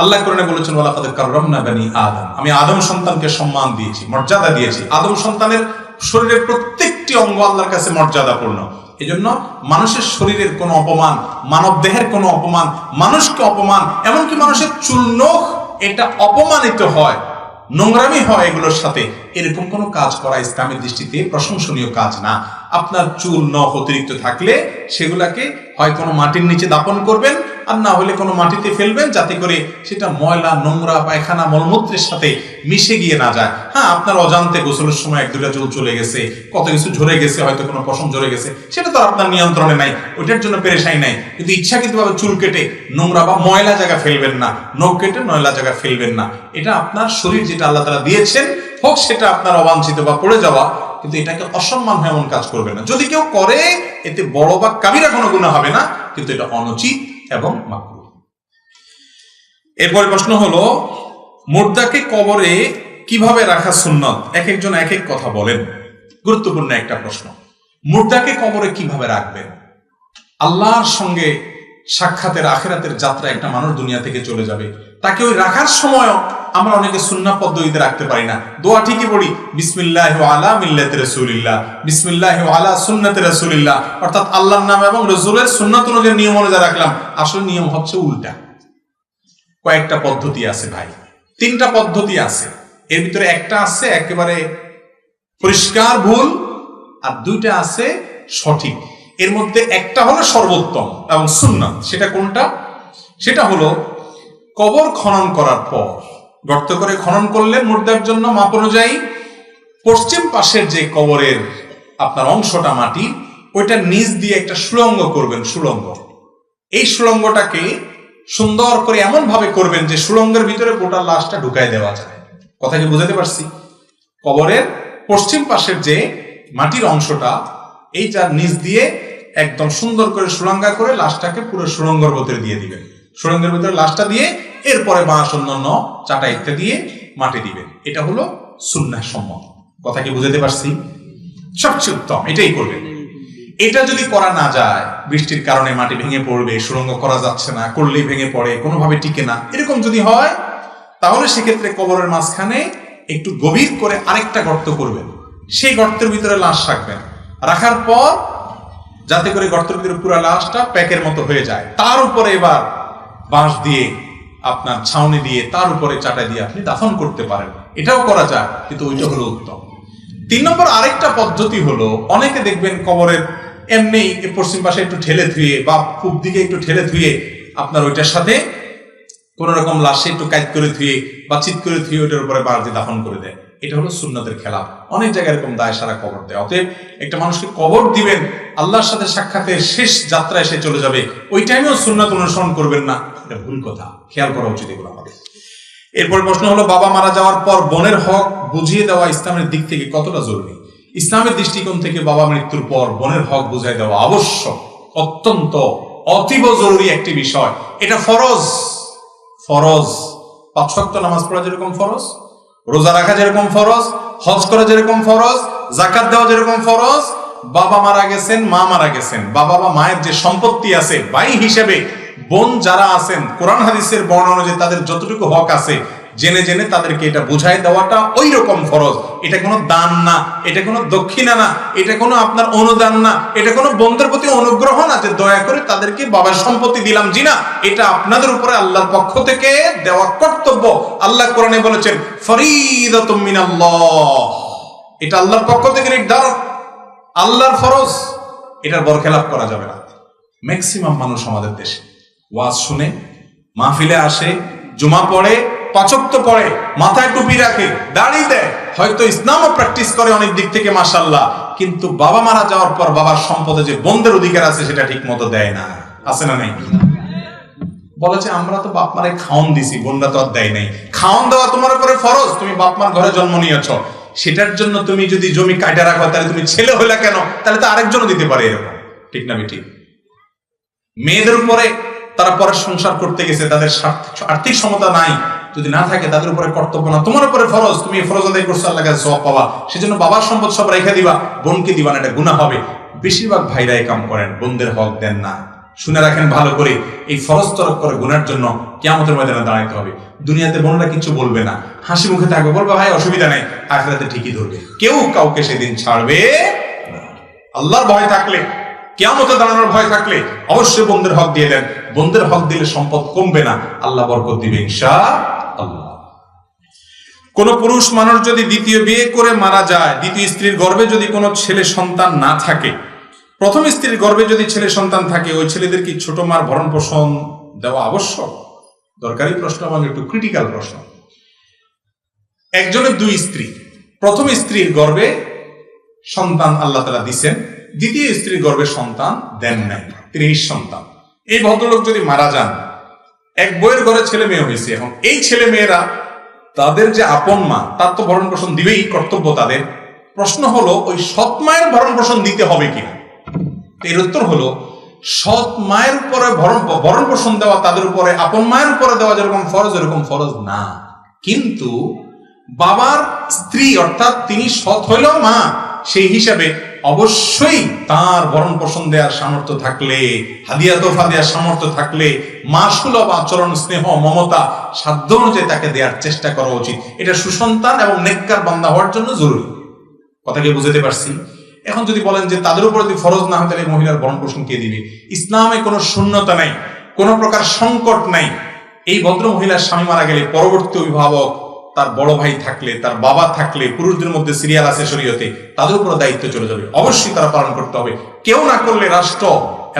আল্লাহ কোরআনে বলেছেন ওয়ালাকাদ কাররামনা বানি আদম, আমি আদম সন্তানকে সম্মান দিয়েছি, মর্যাদা দিয়েছি। আদম সন্তানের শরীরের প্রত্যেকটি অঙ্গ আল্লাহর কাছে মর্যাদাপূর্ণ। এজন্য মানুষের শরীরের কোনো অপমান, মানব দেহের কোনো অপমান, মানুষকে অপমান, এমনকি মানুষের চুল নখ, এটা অপমানিত হয়, নোংরামি হয় এগুলোর সাথে, এরকম কোনো কাজ করা ইসলামের দৃষ্টিতে প্রশংসনীয় কাজ না। আপনার চুল নখ অতিরিক্ত থাকলে সেগুলাকে হয় কোনো মাটির নিচে দাপন করবেন, আর না হলে কোনো মাটিতে ফেলবেন, যাতে করে সেটা ময়লা, নোংরা, পায়খানা, মলমূত্রের সাথে মিশে গিয়ে না যায়। হ্যাঁ, আপনার অজান্তে গোসলের সময় এক দুটা চুল চলে গেছে, কত কিছু ঝরে গেছে, হয়তো কোনো পশম ঝরে গেছে, সেটা তো আপনার নিয়ন্ত্রণে নাই, ওইটার জন্য পেরেশানি নাই। কিন্তু ইচ্ছাকৃতভাবে চুল কেটে নোংরা বা ময়লা জায়গা ফেলবেন না, নখ কেটে ময়লা জায়গা ফেলবেন না। এটা আপনার শরীর যেটা আল্লাহ তাআলা দিয়েছেন, হোক সেটা আপনার অবাঞ্ছিত বা পড়ে যাওয়া, কিন্তু এটাকে অসম্মান হয় এমন কাজ করবেন না। যদি কেউ করে এতে বড় বা কাবিরা কোনো গুনাহ হবে না, কিন্তু এটা অনুচিত এবং মাকরুহ। এরপর প্রশ্ন হলো মুর্দাকে কবরে কিভাবে রাখা সুন্নত। এক একজন এক এক কথা বলেন, গুরুত্বপূর্ণ একটা প্রশ্ন। মুর্দাকে কবরে কিভাবে রাখবেন? আল্লাহর সঙ্গে সাক্ষাতের, আখিরাতের যাত্রা, একটা মানুষ দুনিয়া থেকে চলে যাবে, তাকে ওই রাখার সময়ও আমরা অনেকে সুন্নাহ পদ্ধতিতে রাখতে পারি না। দোয়া ঠিকই পড়ি, বিসমিল্লাহি ওয়া আলা মিল্লাতি রাসূলিল্লাহ, বিসমিল্লাহি ওয়া আলা সুন্নাতি রাসূলিল্লাহ, অর্থাৎ আল্লাহর নাম এবং রাসূলের সুন্নাত অনুযায়ী নিয়ম অনুযায়ী রাখলাম। আসল নিয়ম হচ্ছে উল্টা। কয়েকটা পদ্ধতি আছে ভাই, 3টা পদ্ধতি আছে। এর ভিতরে একটা আছে একেবারে পরিষ্কার ভুল, আর 2টা আছে সঠিক। এর মধ্যে একটা হলো সর্বোত্তম এবং সুন্নাত। সেটা কোনটা? সেটা হলো কবর খনন করার পর, গর্ত করে খনন করলে মুর্দার জন্য মাপ অনুযায়ী পশ্চিম পাশের যে কবরের আপনার অংশটা মাটি, ওইটা নিচ দিয়ে একটা সুড়ঙ্গ করবেন। সুড়ঙ্গ, এই সুড়ঙ্গটাকে সুন্দর করে এমন ভাবে করবেন যে সুড়ঙ্গের ভিতরে গোটা লাশটা ঢুকাই দেওয়া যায়। কথা কি বুঝাতে পারছি? কবরের পশ্চিম পাশের যে মাটির অংশটা, এইটার নিচ দিয়ে একদম সুন্দর করে সুড়ঙ্গা করে লাশটাকে পুরো সুড়ঙ্গের ভিতরে দিয়ে দিবেন। সুড়ঙ্গের ভিতরে লাশটা দিয়ে এরপরে বাঁশ, অন্যান্য চাটা ইত্যাদি দিয়ে মাটি দিবেন। এটা হলো সুন্নাহ সম্মত। কথা কি বুঝাতে পারছি? সবচেয়ে উত্তম এটাই করবেন। এটা যদি করা না যায়, বৃষ্টির কারণে মাটি ভেঙে পড়বে, সুড়ঙ্গ করা যাচ্ছে না, করলেই ভেঙে পড়ে, কোনোভাবে টিকে না, এরকম যদি হয়, তাহলে সেক্ষেত্রে কবরের মাঝখানে একটু গভীর করে আরেকটা গর্ত করবেন। সেই গর্তের ভিতরে লাশ রাখবেন। রাখার পর যাতে করে গর্তের ভিতরে পুরো লাশটা প্যাকের মতো হয়ে যায়, তার উপরে এবার বাঁশ দিয়ে, আপনার ছাউনি দিয়ে, তার উপরে চাটা দিয়ে আপনি দাফন করতে পারেন। এটাও করা যায়, কিন্তু ওইটা হলো উত্তম। 3 নম্বর আরেকটা পদ্ধতি হলো, অনেকে দেখবেন কবরের এমনি পশ্চিম পাশে একটু ঠেলে ধুয়ে বা পূব দিকে একটু ঠেলে ধুয়ে আপনার ওইটার সাথে কোন রকম লাশে একটু কাজ করে ধুয়ে বা চিৎ করে ধুয়ে ওইটার উপরে বাঁশ দিয়ে দাফন করে দেয়। এটা হলো সুন্নতের খেলাফ। অনেক জায়গায় এরকম দায় সারা কবর দেয়। অতএব একটা মানুষকে কবর দিবেন, আল্লাহর সাথে সাক্ষাতের শেষ যাত্রায় সে চলে যাবে, ওই টাইমেও সুন্নাত অনুসরণ করবেন না, এটা ভুল কথা। খেয়াল করা উচিত এগুলো আমাদের। এরপর প্রশ্ন হলো বাবা মারা যাওয়ার পর বোনের হক বুঝিয়ে দেওয়া ইসলামের দিক থেকে কতটা জরুরি? ইসলামের দৃষ্টিকোণ থেকে বাবা মৃত্যুর পর বোনের হক বুঝিয়ে দেওয়া আবশ্যক, অত্যন্ত অতীব জরুরি একটি বিষয়। এটা ফরজ। ফরজ 5 ওয়াক্ত নামাজ পড়া যেরকম ফরজ, রোজা রাখা যেরকম ফরজ, হজ করা যেরকম ফরজ, যাকাত দেওয়া যেরকম ফরজ, বাবা মারা গেছেন, মা মারা গেছেন, বাবা বা মায়ের যে সম্পত্তি আছে ভাই হিসেবে বোন যারা আছেন, কোরআন হাদিসের বর্ণনা অনুযায়ী তাদের যতটুকু হক আছে জেনে জেনে তাদেরকে এটা বুঝাই দেওয়াটা ওই রকম ফরজ। এটা কোনো দান না, এটা কোনো দক্ষিণা না, এটা কোনো আপনার অনুদান না, এটা কোনো বন্ধুর প্রতি অনুগ্রহ না যে দয়া করে তাদেরকে বাবার সম্পত্তি দিলাম। জি না, এটা আপনাদের উপরে আল্লাহর পক্ষ থেকে দেওয়া কর্তব্য। আল্লাহ কোরআনে বলেছেন ফরিদাতুম মিনাল্লাহ, এটা আল্লাহর পক্ষ থেকে নির্ধারণ, আল্লাহর ফরজ, এটার বরখেলাপ করা যাবে না। ম্যাক্সিমাম মানুষ আমাদের দেশে ওয়াজ শুনে, মাহফিলে আসে, জুমা পড়ে, পাঁচ ওয়াক্ত পড়ে, মাথায় টুপি রাখে, দাড়ি দেয়, হয়তো ইসলামও প্র্যাকটিস করে অনেক দিক থেকে মাশাআল্লাহ, কিন্তু বাবা মারা যাওয়ার পর বাবার সম্পদে যে বোনদের অধিকার আছে সেটা ঠিক মতো দেয় না। আছে না নাই? বলেছে আমরা তো বাপ মারে খাওন দিছি, বোনরা তো আর দেয় নাই। খাওন দেওয়া তোমার উপরে ফরজ, তুমি বাপ মার ঘরে জন্ম নিয়েছ, সেটার জন্য তুমি যদি জমি কাটা রাখো তাহলে তুমি ছেলে হইলা কেন? তাহলে তো আরেকজনও দিতে পারে এরকম, ঠিক না বেটি? মেয়েদের উপরে তারা পরে সংসার করতে গেছে, তাদের আর্থিক সমতা নাই, যদি না থাকে তাদের উপরে কর্তব্য না, তোমার উপরে ফরজ, তুমি ফরজ আদায় করছো, আল্লাহর কাছে সওয়াব পাবা, সেজন্য বাবার সম্পদ সব রেখে দিবা, বোনকে দিবা না, এটা গুনাহ হবে। বেশিরভাগ ভাইরা এই কাম করেন, বোনদের হক দেন না। শুনে রাখেন ভালো করে, এই ফরজ তরক করে গুনার জন্য কিয়ামতের ময়দানে দাঁড়াইতে হবে। দুনিয়াতে বোনরা কিছু বলবে না, হাসি মুখে থাকবে, বলবে ভাই অসুবিধা নাই, আখিরাতে ঠিকই ধরবে, কেউ কাউকে সেদিন ছাড়বে না। আল্লাহর ভয় থাকলে, কিয়ামতে দাঁড়ানোর ভয় থাকলে অবশ্যই বোনদের হক দিয়ে দেন। বোনদের হক দিলে সম্পদ কমবে না, আল্লাহ বরকত দিবে ইনশাআল্লাহ। কোন পুরুষ মানুষ যদি দ্বিতীয় বিয়ে করে মারা যায়, দ্বিতীয় স্ত্রীর গর্ভে যদি কোনো ছেলে সন্তান না থাকে, প্রথম স্ত্রীর গর্ভে যদি ছেলে সন্তান থাকে, ওই ছেলেদের কি ছোট মার ভরণ পোষণ দেওয়া আবশ্যক? দরকারি প্রশ্ন এবং একটু ক্রিটিক্যাল প্রশ্ন। একজনের দুই স্ত্রী, প্রথম স্ত্রীর গর্ভে সন্তান আল্লাহ তাআলা দিছেন, দ্বিতীয় স্ত্রীর গর্ভে সন্তান দেন নাই, তিনি নিঃসন্তান। এই ভদ্রলোক যদি মারা যান, এক বইয়ের ঘরে ছেলে মেয়ে হয়েছে, এখন এই ছেলে মেয়েরা তাদের যে আপন মা, তার তো ভরণ পোষণ দিবেই, কর্তব্য তাদের। প্রশ্ন হলো ওই সৎ মায়ের ভরণ পোষণ দিতে হবে কিনা? এর উত্তর হলো সৎ মায়ের উপরে ভরণ পোষণ দেওয়া তাদের উপরে আপন মায়ের উপরে দেওয়া যেরকম ফরজ, এরকম ফরজ না। কিন্তু বাবার স্ত্রী অর্থাৎ তিনি সৎ হইল মা, সেই হিসাবে অবশ্যই তার ভরণ পোষণ দেওয়ার সামর্থ্য থাকলে, হাদিয়া তোফা দেওয়ার সামর্থ্য থাকলে, মা সুলভ আচরণ, স্নেহ, মমতা সাধ্য অনুযায়ী তাকে দেওয়ার চেষ্টা করা উচিত। এটা সুসন্তান এবং নেককার বান্দা হওয়ার জন্য জরুরি। কথা কি বুঝতে পারছি? এখন যদি বলেন যে তাদের উপর যদি ফরজ না হয় তাহলে মহিলার ভরণ পোষণ কে দিবে? ইসলামে কোনো শূন্যতা নাই, কোনো প্রকার সংকট নাই। এই ভদ্র মহিলার স্বামী মারা গেলে পরবর্তী অভিভাবক, তার বড় ভাই থাকলে, তার বাবা থাকলে, পুরুষদের মধ্যে সিরিয়াল আছে শরীয়তে, তাদের উপর দায়িত্ব চলে যাবে, অবশ্যই তারা পালন করতে হবে। কেউ না করলে রাষ্ট্র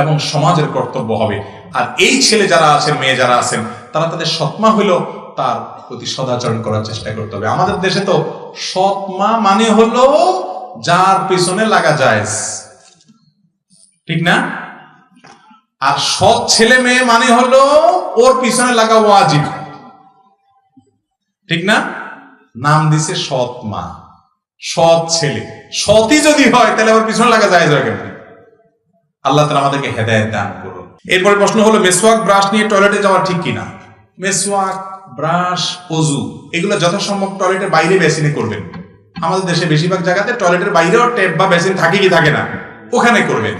এবং সমাজের কর্তব্য হবে। আর এই ছেলে যারা আছেন, মেয়ে যারা আছেন, তারা তাদের সৎমা হইলো তার প্রতি সদাচরণ করার চেষ্টা করতে হবে। আমাদের দেশে তো সৎমা মানে হলো যার পেছনে লাগা যায়, ঠিক না? আর সৎ ছেলে মেয়ে মানে হলো ওর পিছনে লাগা ওয়াজিব, ঠিক না? নাম দিছে সৎ মা, সৎ ছেলে। সৎই যদি হয় তাহলে ওর পিছনে লাগা যায় কেন? আল্লাহ তাআলা আমাদেরকে হেদায়েত দান করুন। এরপরে প্রশ্ন হলো মেসওয়াক ব্রাশ নিয়ে টয়লেটে যাওয়া ঠিক কিনা? মেসওয়াক, ব্রাশ, ওযু এগুলো যথাসম্ভব টয়লেটের বাইরে বেসিনে করবেন। আমাদের দেশে বেশিরভাগ জায়গাতে টয়লেটের বাইরেও ট্যাপ বা বেসিন থাকে কি থাকে না, ওখানে করবেন।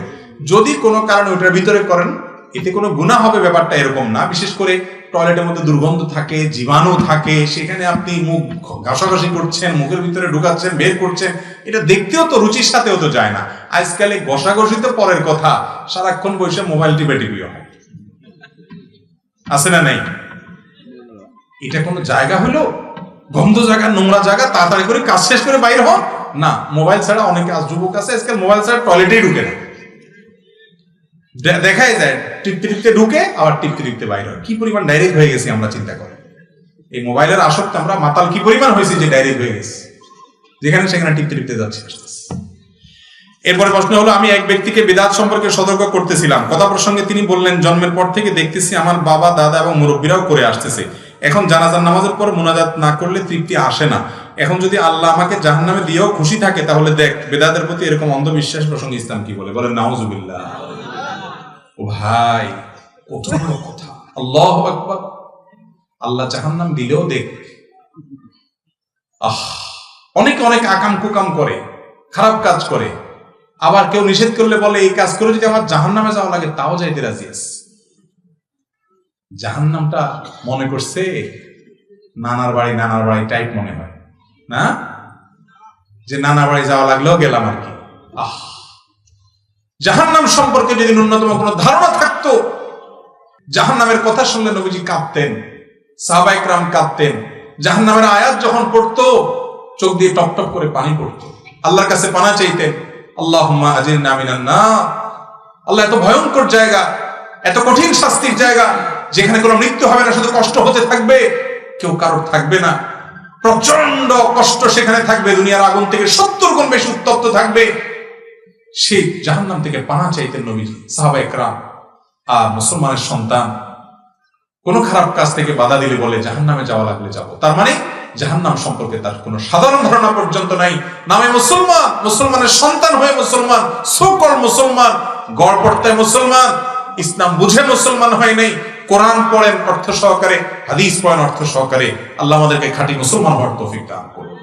যদি কোনো কারণে ওটার ভিতরে করেন, এতে কোনো গুনাহ হবে ব্যাপারটা এরকম না। বিশেষ করে টয়লেটের মধ্যে দুর্গন্ধ থাকে, জীবাণু থাকে, সেখানে আপনি মুখ ঘষাঘষি করছেন, মুখের ভিতরে ঢুকাচ্ছেন, বের করছেন, এটা দেখতেও তো রুচির সাথেও তো যায় না। আজকাল এই ঘষাঘষি তো পরের কথা, সারাক্ষণ বসে মোবাইল টিপে টিপিও হয়, আছে না নাই? এটা কোনো জায়গা হলো? গন্ধ জায়গা, নোংরা জায়গা, তাড়াতাড়ি করে কাজ শেষ করে বাইরে হন না। মোবাইল ছাড়া অনেকে আজ যুবক আছে, আজকাল মোবাইল ছাড়া টয়লেটেই ঢুকে না, দেখাই যায় টিপতে টিপতে ঢুকে আবার টিপতে টিপতে বাইরে হয়। কি পরিমাণ ডাইরেক্ট হয়ে গেছি আমরা, চিন্তা করেন। এই মোবাইলের আসক্তি আমরা মাতাল কি পরিমাণ হয়েছি যে ডাইরেক্ট হয়ে গেছে, যেখানে সেখানে টিপতে টিপতে যাচ্ছে। এরপরে প্রশ্ন হলো, আমি এক ব্যক্তিকে বিদআত সম্পর্কে সতর্ক করতেছিলাম, কথা প্রসঙ্গে তিনি বললেন, জন্মের পর থেকে দেখতেছি আমার বাবা, দাদা এবং মুরব্বীরাও করে আসতেছে, এখন জানাজার নামাজের পর মুনাজাত না করলে তৃপ্তি আসে না। এখন যদি আল্লাহ আমাকে জাহান্নামে দিয়েও খুশি থাকে, তাহলে দেখ বিদআতের প্রতি এরকম অন্ধবিশ্বাস প্রসঙ্গে ইসলাম কি বলে? বলেন নাউজুবিল্লাহ। ও ভাই, কত বড় কথা! আল্লাহু আকবার। আল্লাহ জাহান্নাম দিলেও দেখ। অনেকে অনেক আকাম কুকাম করে, খারাপ কাজ করে, আবার কেউ নিষেধ করলে বলে এই কাজ করে যদি আমার জাহান্নামে যাওয়া লাগে তাও যাইতে রাজি আছে। জাহান্নামটা মনে করছে নানার বাড়ি টাইপ মনে হয় না, যে নানার বাড়ি যাওয়া লাগলেও গেলাম আর কি। জাহান্নাম সম্পর্কে যদি ন্যূনতম কোনো ধারণা থাকতো, জাহান্নামের কথা শুনলে নবীজি কাঁদতেন, সাহাবায়ে কেরাম কাঁদতেন। জাহান্নামের আয়াত যখন পড়তো চোখ দিয়ে টপ টপ করে পানি পড়তো, আল্লাহর কাছে পানা চাইতেন, আল্লাহুম্মা আজিরনা মিনান নার। আল্লাহ এত ভয়ঙ্কর জায়গা, এত কঠিন শাস্তির জায়গা, যেখানে কোনো মৃত্যু হবে না, শুধু কষ্ট হতে থাকবে, কেউ কারোর থাকবে না, প্রচন্ড কষ্ট সেখানে থাকবে, দুনিয়ার আগুন থেকে 70 গুণ বেশি উত্তপ্ত থাকবে। সেই জাহান্নাম থেকে পানা চাইতেন নবী, সাহাবায়ে কেরাম। আর মুসলমানের সন্তান কোন খারাপ কাজ থেকে বাধা দিলে বলে জাহান্নামে যাওয়া লাগলে যাব। তার মানে জাহান্নাম সম্পর্কে তার কোনো সাধারণ ধারণা পর্যন্ত নাই। নামে মুসলমান, মুসলমানের সন্তান হয়ে মুসলমান, সকল মুসলমান, গড়পড়তায় মুসলমান, ইসলাম বুঝে মুসলমান হয় নাই। কোরআন পড়েন অর্থ সহকারে, হাদিস পড়েন অর্থ সহকারে। আল্লাহ আমাদেরকে খাঁটি মুসলমান হওয়ার তৌফিক দান করুন।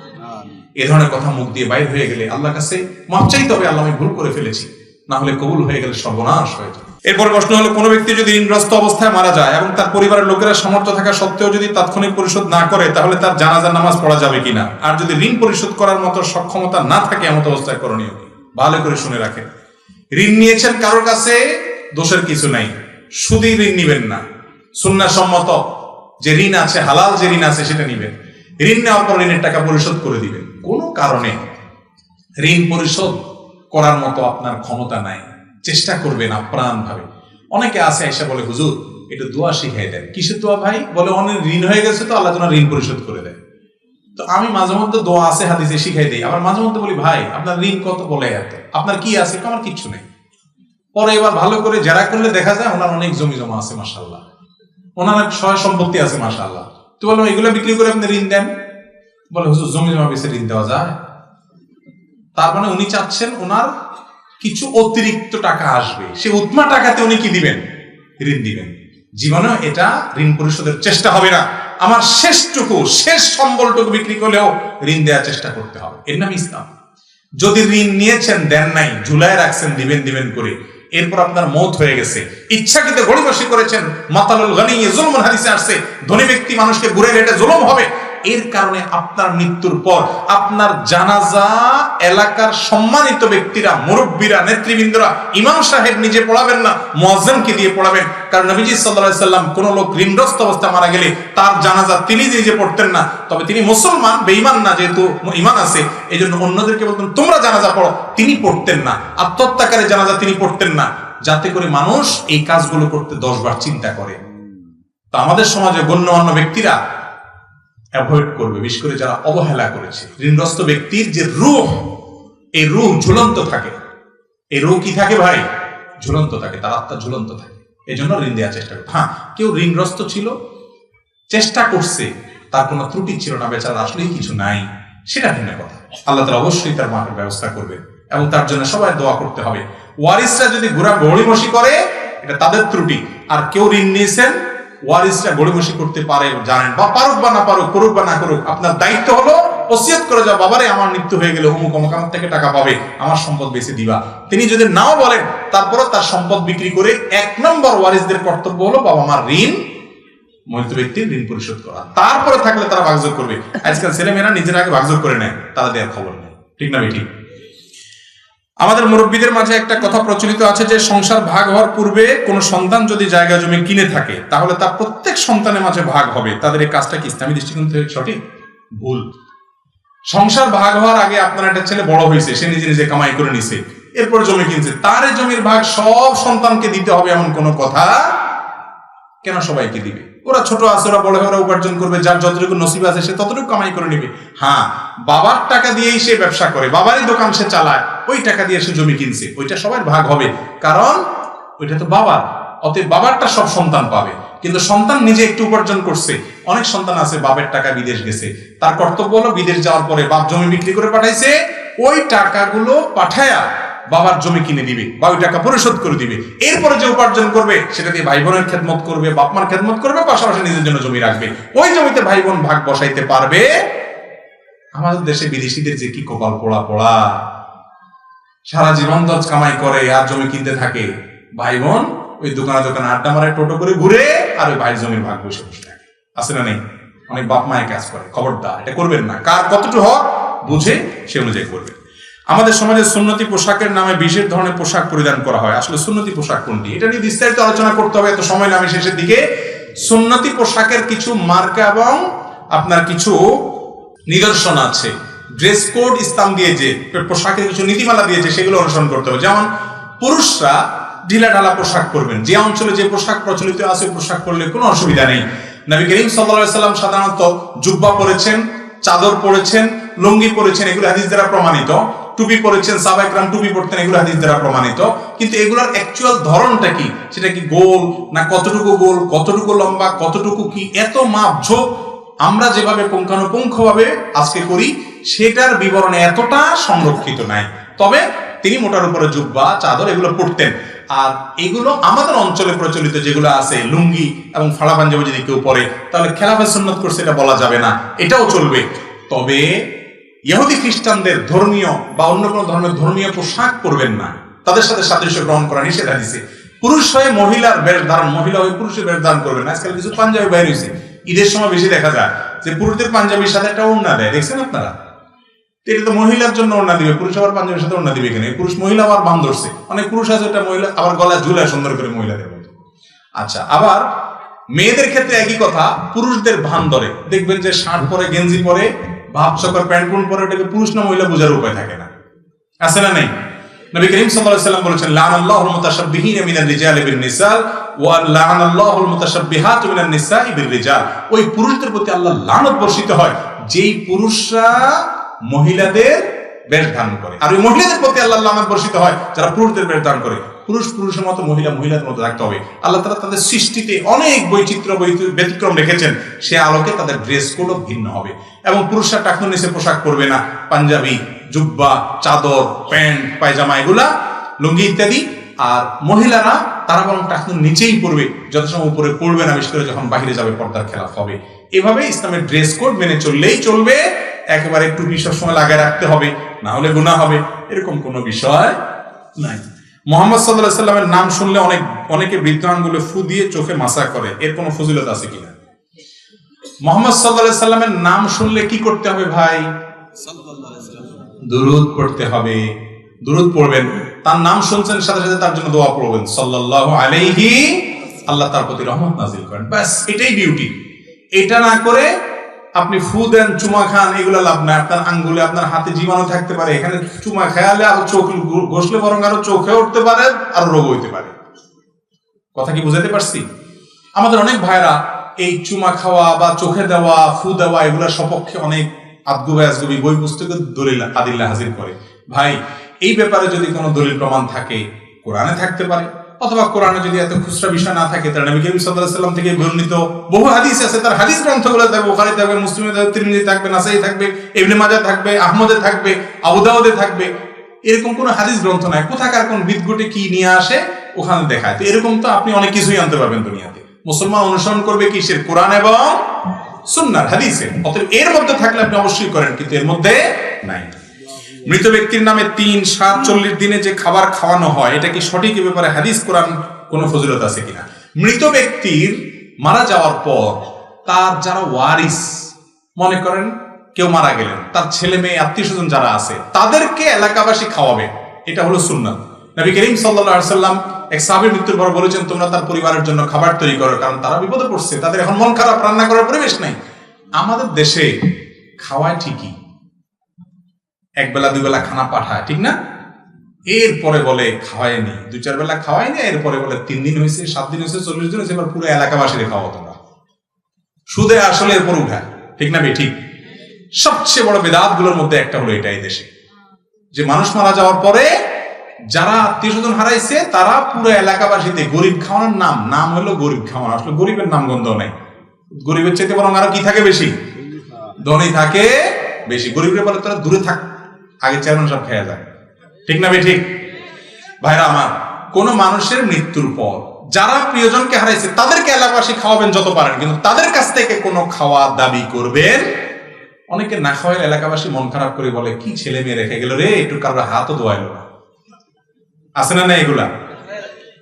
এ ধরনের কথা মুখ দিয়ে বাইর হয়ে গেলে আল্লাহর কাছে মাফ চাইতে হবে, আল্লাহ আমি ভুল করে ফেলেছি, না হলে কবুল হয়ে গেলে সর্বনাশ হয়ে যাবে। এরপর প্রশ্ন হলো, কোনো ব্যক্তি যদি ঋণগ্রস্ত অবস্থায় মারা যায় এবং তার পরিবারের লোকেরা সামর্থ্য থাকা সত্ত্বেও যদি তাৎক্ষণিক পরিশোধ না করে, তাহলে তার জানাজার নামাজ পড়া যাবে কিনা? আর যদি ঋণ পরিশোধ করার মতো সক্ষমতা না থাকে, এমন অবস্থায় করণীয় কি? ভালো করে শুনে রাখেন, ঋণ নিয়েছেন কারোর কাছে, দোষের কিছু নাই, শুধুই ঋণ নিবেন না। সুন্নাহ সম্মত যে ঋণ আছে, হালাল যে ঋণ আছে সেটা নিবেন। ঋণ নেওয়ার পর ঋণের টাকা পরিশোধ করে দিবেন। কোনো কারণে ঋণ পরিশোধ করার মতো আপনার ক্ষমতা নাই, চেষ্টা করবেন আপ্রাণ ভাবে। অনেকে আছে এসে বলে, হুজুর একটু দোয়া শিখাই দেন। কিসের দোয়া ভাই? বলে অনেক ঋণ হয়ে গেছে তো আল্লাহ যেন ঋণ পরিশোধ করে দেয়। তো আমি মাঝে মধ্যে দোয়া আছে হাদিসে শিখাই দিই, আবার মাঝে মধ্যে বলি, ভাই আপনার ঋণ কত? বলে এত। আপনার কি আছে? আমার কিচ্ছু নেই। পরে এবার ভালো করে যারা করলে দেখা যায় ওনার অনেক জমি জমা আছে মাশাআল্লাহ, ওনার সয় সম্পত্তি আছে মাশাআল্লাহ। তো বললাম এগুলো বিক্রি করে আপনি ঋণ দেন। বলে হুজুর জমি জমা বেশি ঋণ দেওয়া যায়? তার মানে উনি চাচ্ছেন ওনার কিছু অতিরিক্ত টাকা আসবে, সে উৎমা টাকাতে উনি কি দিবেন? ঋণ দিবেন। জীবনে এটা ঋণ পরিশোধের চেষ্টা হবে না। আমার শেষটুকু, শেষ সম্বলটুকু বিক্রি করলেও ঋণ দেওয়ার চেষ্টা করতে হবে। এর নাম ইসলাম। যদি ঋণ নিয়েছেন, দেন নাই, ঝুলায় রাখছেন দিবেন দিবেন করে, এরপর আপনার মওত হয়ে গেছে, ইচ্ছাকৃত গড়িমসি করেছেন, মাতালুল গানি যুলমুন হাদিসে আসছে, ধনী ব্যক্তি মানুষকে ঘুরে রেটে জুলুম হবে, এর কারণে আপনার মৃত্যুর পর আপনার জানাজা এলাকার সম্মানিত ব্যক্তিরা, মুরব্বীরা, নেতৃবৃন্দরা, ইমাম সাহেব নিজে পড়াবেন না, মুয়াজ্জিনকে দিয়ে পড়াবেন। কারণ নবীজি সাল্লাল্লাহু আলাইহি সাল্লাম কোন লোক ঋণগ্রস্ত অবস্থায় মারা গেলে তার জানাজা তিনি নিজে পড়তেন না, তবে তিনি মুসলমান, বেঈমান না, যেহেতু ঈমান আছে এইজন্য অন্যদেরকে বলতেন তোমরা জানাজা পড়ো, তিনি পড়তেন না। আত্মহত্যাকারী জানাজা তিনি পড়তেন না, যাতে করে মানুষ এই কাজগুলো করতে 10 বার চিন্তা করে। তো আমাদের সমাজে গণ্যমান্য ব্যক্তিরা অ্যাভয়েড করবে, বিশেষ করে যারা অবহেলা করেছে। ঋণগ্রস্ত ব্যক্তির যে রূহ, এই রূহ ঝুলন্ত থাকে। এই রূহ কি থাকে ভাই? ঝুলন্ত থাকে, তার আত্মা ঝুলন্ত থাকে। এই জন্য ঋণ দেওয়ার চেষ্টা করবে। হ্যাঁ, কেউ ঋণগ্রস্ত ছিল, চেষ্টা করছে, তার কোনো ত্রুটি ছিল না, বেচারা আসলেই কিছু নাই, সেটা ভিন্ন কথা। আল্লাহ তাআলা অবশ্যই তার মাফের ব্যবস্থা করবে এবং তার জন্য সবাই দোয়া করতে হবে। ওয়ারিসরা যদি গড়িমসি করে, এটা তাদের ত্রুটি। আর কেউ ঋণ নিয়েছেন, ওয়ারিসরা গড়িমসি করতে পারে, জানেন, বা পারুক বা না পারুক, করুক বা না করুক, আপনার দায়িত্ব হলো ওসিয়ত করে যাও, বাবারে আমার মৃত্যু হয়ে গেলে অমুক অমুক আমার থেকে টাকা পাবে, আমার সম্পদ বেশি দিবা। তিনি যদি নাও বলেন, তারপরে তার সম্পদ বিক্রি করে 1 নম্বর ওয়ারিসদের কর্তব্য হলো বাবা মার ঋণ, মৃত ব্যক্তির ঋণ পরিশোধ করা। তারপরে থাকলে তারা ভাগযোগ করবে। আজকাল ছেলেমেয়েরা নিজের আগে ভাগযোগ করে নেয়, তারা দেওয়ার খবর নেই। ঠিক না বেঠিক? আমাদের মুরব্বীদের মাঝে একটা কথা প্রচলিত আছে যে সংসার ভাগ হওয়ার পূর্বে কোন সন্তান যদি জায়গা জমি কিনে থাকে, তাহলে তার প্রত্যেক সন্তানের মাঝে ভাগ হবে। তাদের এই কাজটা কি ইসলামী দৃষ্টিকোণ থেকে সঠিক? ভুল। সংসার ভাগ হওয়ার আগে আপনার একটা ছেলে বড় হয়েছে, সে নিজে নিজে কামাই করে নিছে, এরপর জমি কিনছে, তার এই জমির ভাগ সব সন্তানকে দিতে হবে এমন কোন কথা কেন সবাইকে দিবে? ওরা ছোট আছে, ওরা বড় হয়ে ওরা উপার্জন করবে, যার যতটুকু নসিব আছে সে ততটুকু কামাই করে নিবে। হ্যাঁ, বাবার টাকা দিয়েই সে ব্যবসা করে, বাবারই দোকান সে চালায়, ওই টাকা দিয়ে সে জমি কিনছে, ওইটা সবার ভাগ হবে, কারণ ওইটা তো বাবার, অতএব বাবারটা সব সন্তান পাবে। কিন্তু সন্তান নিজে একটু উপার্জন করছে। অনেক সন্তান আছে বাবার টাকা বিদেশ গেছে, তার কর্তব্য হলো বিদেশ যাওয়ার পরে বাপ জমি বিক্রি করে পাঠাইছে, ওই টাকাগুলো পাঠায়া বাবার জমি কিনে দিবে বা ওই টাকা পরিশোধ করে দিবে। এরপরে যে উপার্জন করবে সেটা দিয়ে ভাই বোনের খেদমত করবে, বাপ মার খেদমত করবে, পাশাপাশি নিজের জন্য জমি রাখবে। ওই জমিতে ভাই বোন ভাগ বসাইতে পারবে। আমাদের দেশে বিদেশিদের যে কি কপাল পোড়া পোড়া, সারা জীবন দজ কামাই করে আর জমি কিনতে থাকে, ভাই বোন ওই দোকানে দোকানে আড্ডা মারে, টোটো করে ঘুরে, আর ওই ভাই জমির ভাগ বসে বসে থাকে। আছে না নেই? অনেক বাপ মায়ের কাজ করে। খবরদার, এটা করবেন না। কার কতটুকু হক বুঝে সে অনুযায়ী করবেন। আমাদের সমাজে সুন্নতি পোশাকের নামে বিশেষ ধরনের পোশাক পরিধান করা হয়। আসলে সুন্নতি পোশাক কোনটি, এটা নিয়ে বিস্তারিত আলোচনা করতে হবে, এত সময় না। আমি শেষের দিকে সুন্নতি পোশাকের কিছু মার্কা এবং আপনার কিছু নিদর্শন আছে। ড্রেস কোড ইসলাম দিয়ে যে পোশাকের কিছু নীতিমালা দিয়েছে সেগুলো অনুসরণ করতে হবে। যেমন পুরুষরা ঢিলা ঢালা পোশাক করবেন, যে অঞ্চলে যে পোশাক প্রচলিত আছে পোশাক করলে কোনো অসুবিধা নেই। নবী করিম সাল্লাল্লাহু আলাইহি সাল্লাম সাধারণত জুব্বা পরেছেন, চাদর পরেছেন, লুঙ্গি পরেছেন, এগুলো হাদিস দ্বারা প্রমাণিত। টুপি পরেছেন, সাহাবায়ে কেরাম টুপি পরতেন, এগুলো হাদিস দ্বারা প্রমাণিত। কিন্তু এগুলোর অ্যাকচুয়াল ধরনটা কি, সেটা কি গোল না কতটুকু গোল, কতটুকু লম্বা, কতটুকু কি, এত মাপঝোপ আমরা যেভাবে পুঙ্খানুপুঙ্খভাবে আজকে করি সেটার বিবরণে এতটা সংরক্ষিত নাই। তবে তিনি মোটার উপরে জুব্বা চাদর এগুলো পরতেন। আর এগুলো আমাদের অঞ্চলে প্রচলিত যেগুলো আছে, লুঙ্গি এবং ফাড়া পাঞ্জাবি যদি কেউ পরে তাহলে খেলাফে সুন্নাত করছে এটা বলা যাবে না, এটাও চলবে। তবে ইহুদি খ্রিস্টানদের ধর্মীয় বা অন্য কোনো ধর্মের ধর্মীয় পোশাক পরবেন না, তাদের সাথে সাদৃশ্য গ্রহণ করা নিষেধ হাদিসে। পুরুষ হয়ে মহিলার বেশ ধারণ, মহিলা হয়ে পুরুষের বেশ ধারণ করবেন না। আজকাল কিছু পাঞ্জাবি বাইরে হয়েছে, ঈদের সময় বেশি দেখা যায় যে পুরুষদের পাঞ্জাবির সাথে একটা ওড়না দেয়, দেখছেন আপনারা? এটা তো মহিলার জন্য ওড়না দিবে, পুরুষ আবার পাঞ্জাবির সাথে ওড়না দিবে কেন? পুরুষ মহিলা আবার বান ধরছে, অনেক পুরুষ আছে ওটা মহিলা আবার গলায় ঝুলায় সুন্দর করে মহিলাদের মতো। আচ্ছা, আবার মেয়েদের ক্ষেত্রে একই কথা, পুরুষদের ভান ধরে, দেখবেন যে শার্ট পরে, গেঞ্জি পরে, ভাব চকর প্যান্ট পুন পরে, এটাকে পুরুষ না মহিলা বোঝার উপায় থাকে না। আছে না নেই? নবী করিম সাল্লাল্লাহু আলাইহি সাল্লাম বলেছেন, লানাল্লাহুল মুতাশাব্বিহিনা মিনার রিজালি বিন নিসা ওয়া লানাল্লাহুল মুতাশাব্বিহাতু মিনান নিসাই বির রিজাল। ওই পুরুষদের প্রতি আল্লাহ লানত বর্ষিত হয় যেই পুরুষরা মহিলাদের বেশ ধারণ করে, আর ওই মহিলাদের প্রতি আল্লাহ লানত বর্ষিত হয় যারা পুরুষদের বেশ ধারণ করে। পুরুষ পুরুষের মতো, মহিলা মহিলাদের মতো থাকতে হবে। আল্লাহ তাআলা তাদের সৃষ্টিতে অনেক বৈচিত্র্য ব্যতিক্রম রেখেছেন, সে আলোকে তাদের ড্রেস কোডও ভিন্ন হবে। এবং পুরুষরা টাকনুর নিচে পোশাক পরবে না, পাঞ্জাবি, জুব্বা, চাদর, প্যান্ট, পায়জামা, এগুলা লুঙ্গি ইত্যাদি। আর মহিলারা তারা বরং টাকনুর নিচেই পরবে, যথাসময় উপরে পড়বে না, বিশেষ করে যখন বাহিরে যাবে পর্দার খেলাফ হবে। এভাবে ইসলামের ড্রেস কোড মেনে চললেই চলবে। একেবারে টুপি সবসময় লাগায় রাখতে হবে, না হলে গুনাহ হবে, এরকম কোনো বিষয় নাই। মুহাম্মদ সাল্লাল্লাহু আলাইহি সাল্লামের নাম শুনলে অনেকে বৃদ্ধ আঙ্গুলে ফু দিয়ে চোখে মাসা করে, এর কোনো ফজিলত আছে কিনা? মুহাম্মদ সাল্লাল্লাহু আলাইহি সাল্লামের নাম শুনলে কি করতে হবে ভাই? দুরূদ পড়তে হবে। দুরূদ পড়বেন, তার নাম শুনছেন সাথে সাথে তার জন্য দোয়া পড়বেন, সাল্লাল্লাহু আলাইহি, আল্লাহ তার প্রতি রহমত নাযিল করেন। ব্যাস, এটাই বিউটি। এটা না করে আপনি ফু দেন, চুমা খান, এগুলো লাভ নাই। আপনার আঙ্গুলে, আপনার হাতে জীবাণু থাকতে পারে, এখানে চুমা খেয়ালে আরো চোখ ঘষলে বরং আরো চোখে উঠতে পারে, আর রোগ হইতে পারে। কথা কি বুঝাতে পারছি? আমাদের অনেক ভাইরা এই চুমা খাওয়া বা চোখে দেওয়া, ফু দেওয়া, এগুলোর সপক্ষে অনেক আদগুবি বই পুস্তকের দলিল আদিল্লা হাজির করে। ভাই, এই ব্যাপারে যদি কোনো দলিল প্রমাণ থাকে, কোরআনে থাকতে পারে, অথবা কোরআনে যদি এত খুচরা বিষয় না থাকে, তাহলে নবী করিম সাল্লাল্লাহু আলাইহি সাল্লাম থেকে বর্ণিত বহু হাদিস আছে, তার হাদিস গ্রন্থগুলো থাকবে, বুখারী থাকবে, মুসলিমে থাকবে, তিরমিজি থাকবে, নাসাই থাকবে, ইবনে মাজাহ থাকবে, আহমদে থাকবে, আবু দাউদে থাকবে। এরকম কোন হাদিস গ্রন্থ নাই, কোথাকার কোন বিদঘুটে কি নিয়ে আসে ওখানে দেখায়। তো এরকম তো আপনি অনেক কিছুই আনতে পারবেন দুনিয়াতে। মুসলমান অনুসরণ করবে কিসের? কোরআন এবং সুন্নাহর, হাদিসের। অতএব এর মধ্যে থাকলে আপনি অবশ্যই করেন, কিন্তু এর মধ্যে নাই। মৃত ব্যক্তির নামে 3, 7, 40 দিনে যে খাবার খাওয়ানো হয়, এটা কি সঠিক? এ ব্যাপারে হাদিস কোরআন কোনো ফজিলত আছে কিনা? মৃত ব্যক্তির মারা যাওয়ার পর তার যারা ওয়ারিস, মনে করেন কেউ মারা গেলেন, তার ছেলে মেয়ে, আত্মীয় স্বজন যারা আছে, তাদেরকে এলাকাবাসী খাওয়াবে, এটা হলো সুন্নাত। নবী করিম সাল্লাল্লাহু আলাইহি সাল্লাম এক সাহাবীর মৃত্যুর পর বলেছেন, তোমরা তার পরিবারের জন্য খাবার তৈরি করো, কারণ তারা বিপদে পড়ছে, তাদের এখন মন খারাপ, রান্না করার পরিবেশ নাই। আমাদের দেশে খাওয়ায় ঠিকই, একবেলা দুবেলা খানা পাঠায়, ঠিক না? এরপরে বলে খাওয়ায়নি, 2-4 বেলা খাওয়ায়নি, এরপরে বলে 3 দিন হয়েছে, 7 দিন হয়েছে, 40 দিন হয়েছে, এবার পুরো এলাকাবাসীরে খাওয়া তোমরা। সুদে আসলে এরপর উঠায়, ঠিক না ভাই? ঠিক। সবচেয়ে বড় বেদাত গুলোর মধ্যে একটা হলো এটাই দেশে, যে মানুষ মারা যাওয়ার পরে যারা আত্মীয় স্বজন হারাইছে তারা পুরো এলাকাবাসীতে গরিব খাওয়ানোর নাম হলো গরিব খাওয়ানো। আসলে গরিবের নাম গন্ধ নাই, গরিবের চাইতে বরং আরো কি থাকে বেশি? ধনী থাকে বেশি। গরিবের বলে তারা দূরে থাক, আগে চেয়ারম্যান সব খেয়ে যায়, ঠিক না ভাই? ঠিক। ভাইরা আমার, কোন মানুষের মৃত্যুর পর যারা প্রিয়জনকে হারাইছে তাদেরকে এলাকাবাসী খাওয়াবেন যত পারেন, কিন্তু তাদের কাছ থেকে কোনো খাওয়া দাবি করবেন। অনেকে না খাওয়াইলে এলাকাবাসী মন খারাপ করে বলে, কি ছেলে মেয়ে রেখে গেল রে, একটু কারোর হাতও দোয়াইলো না। আছে না এগুলা?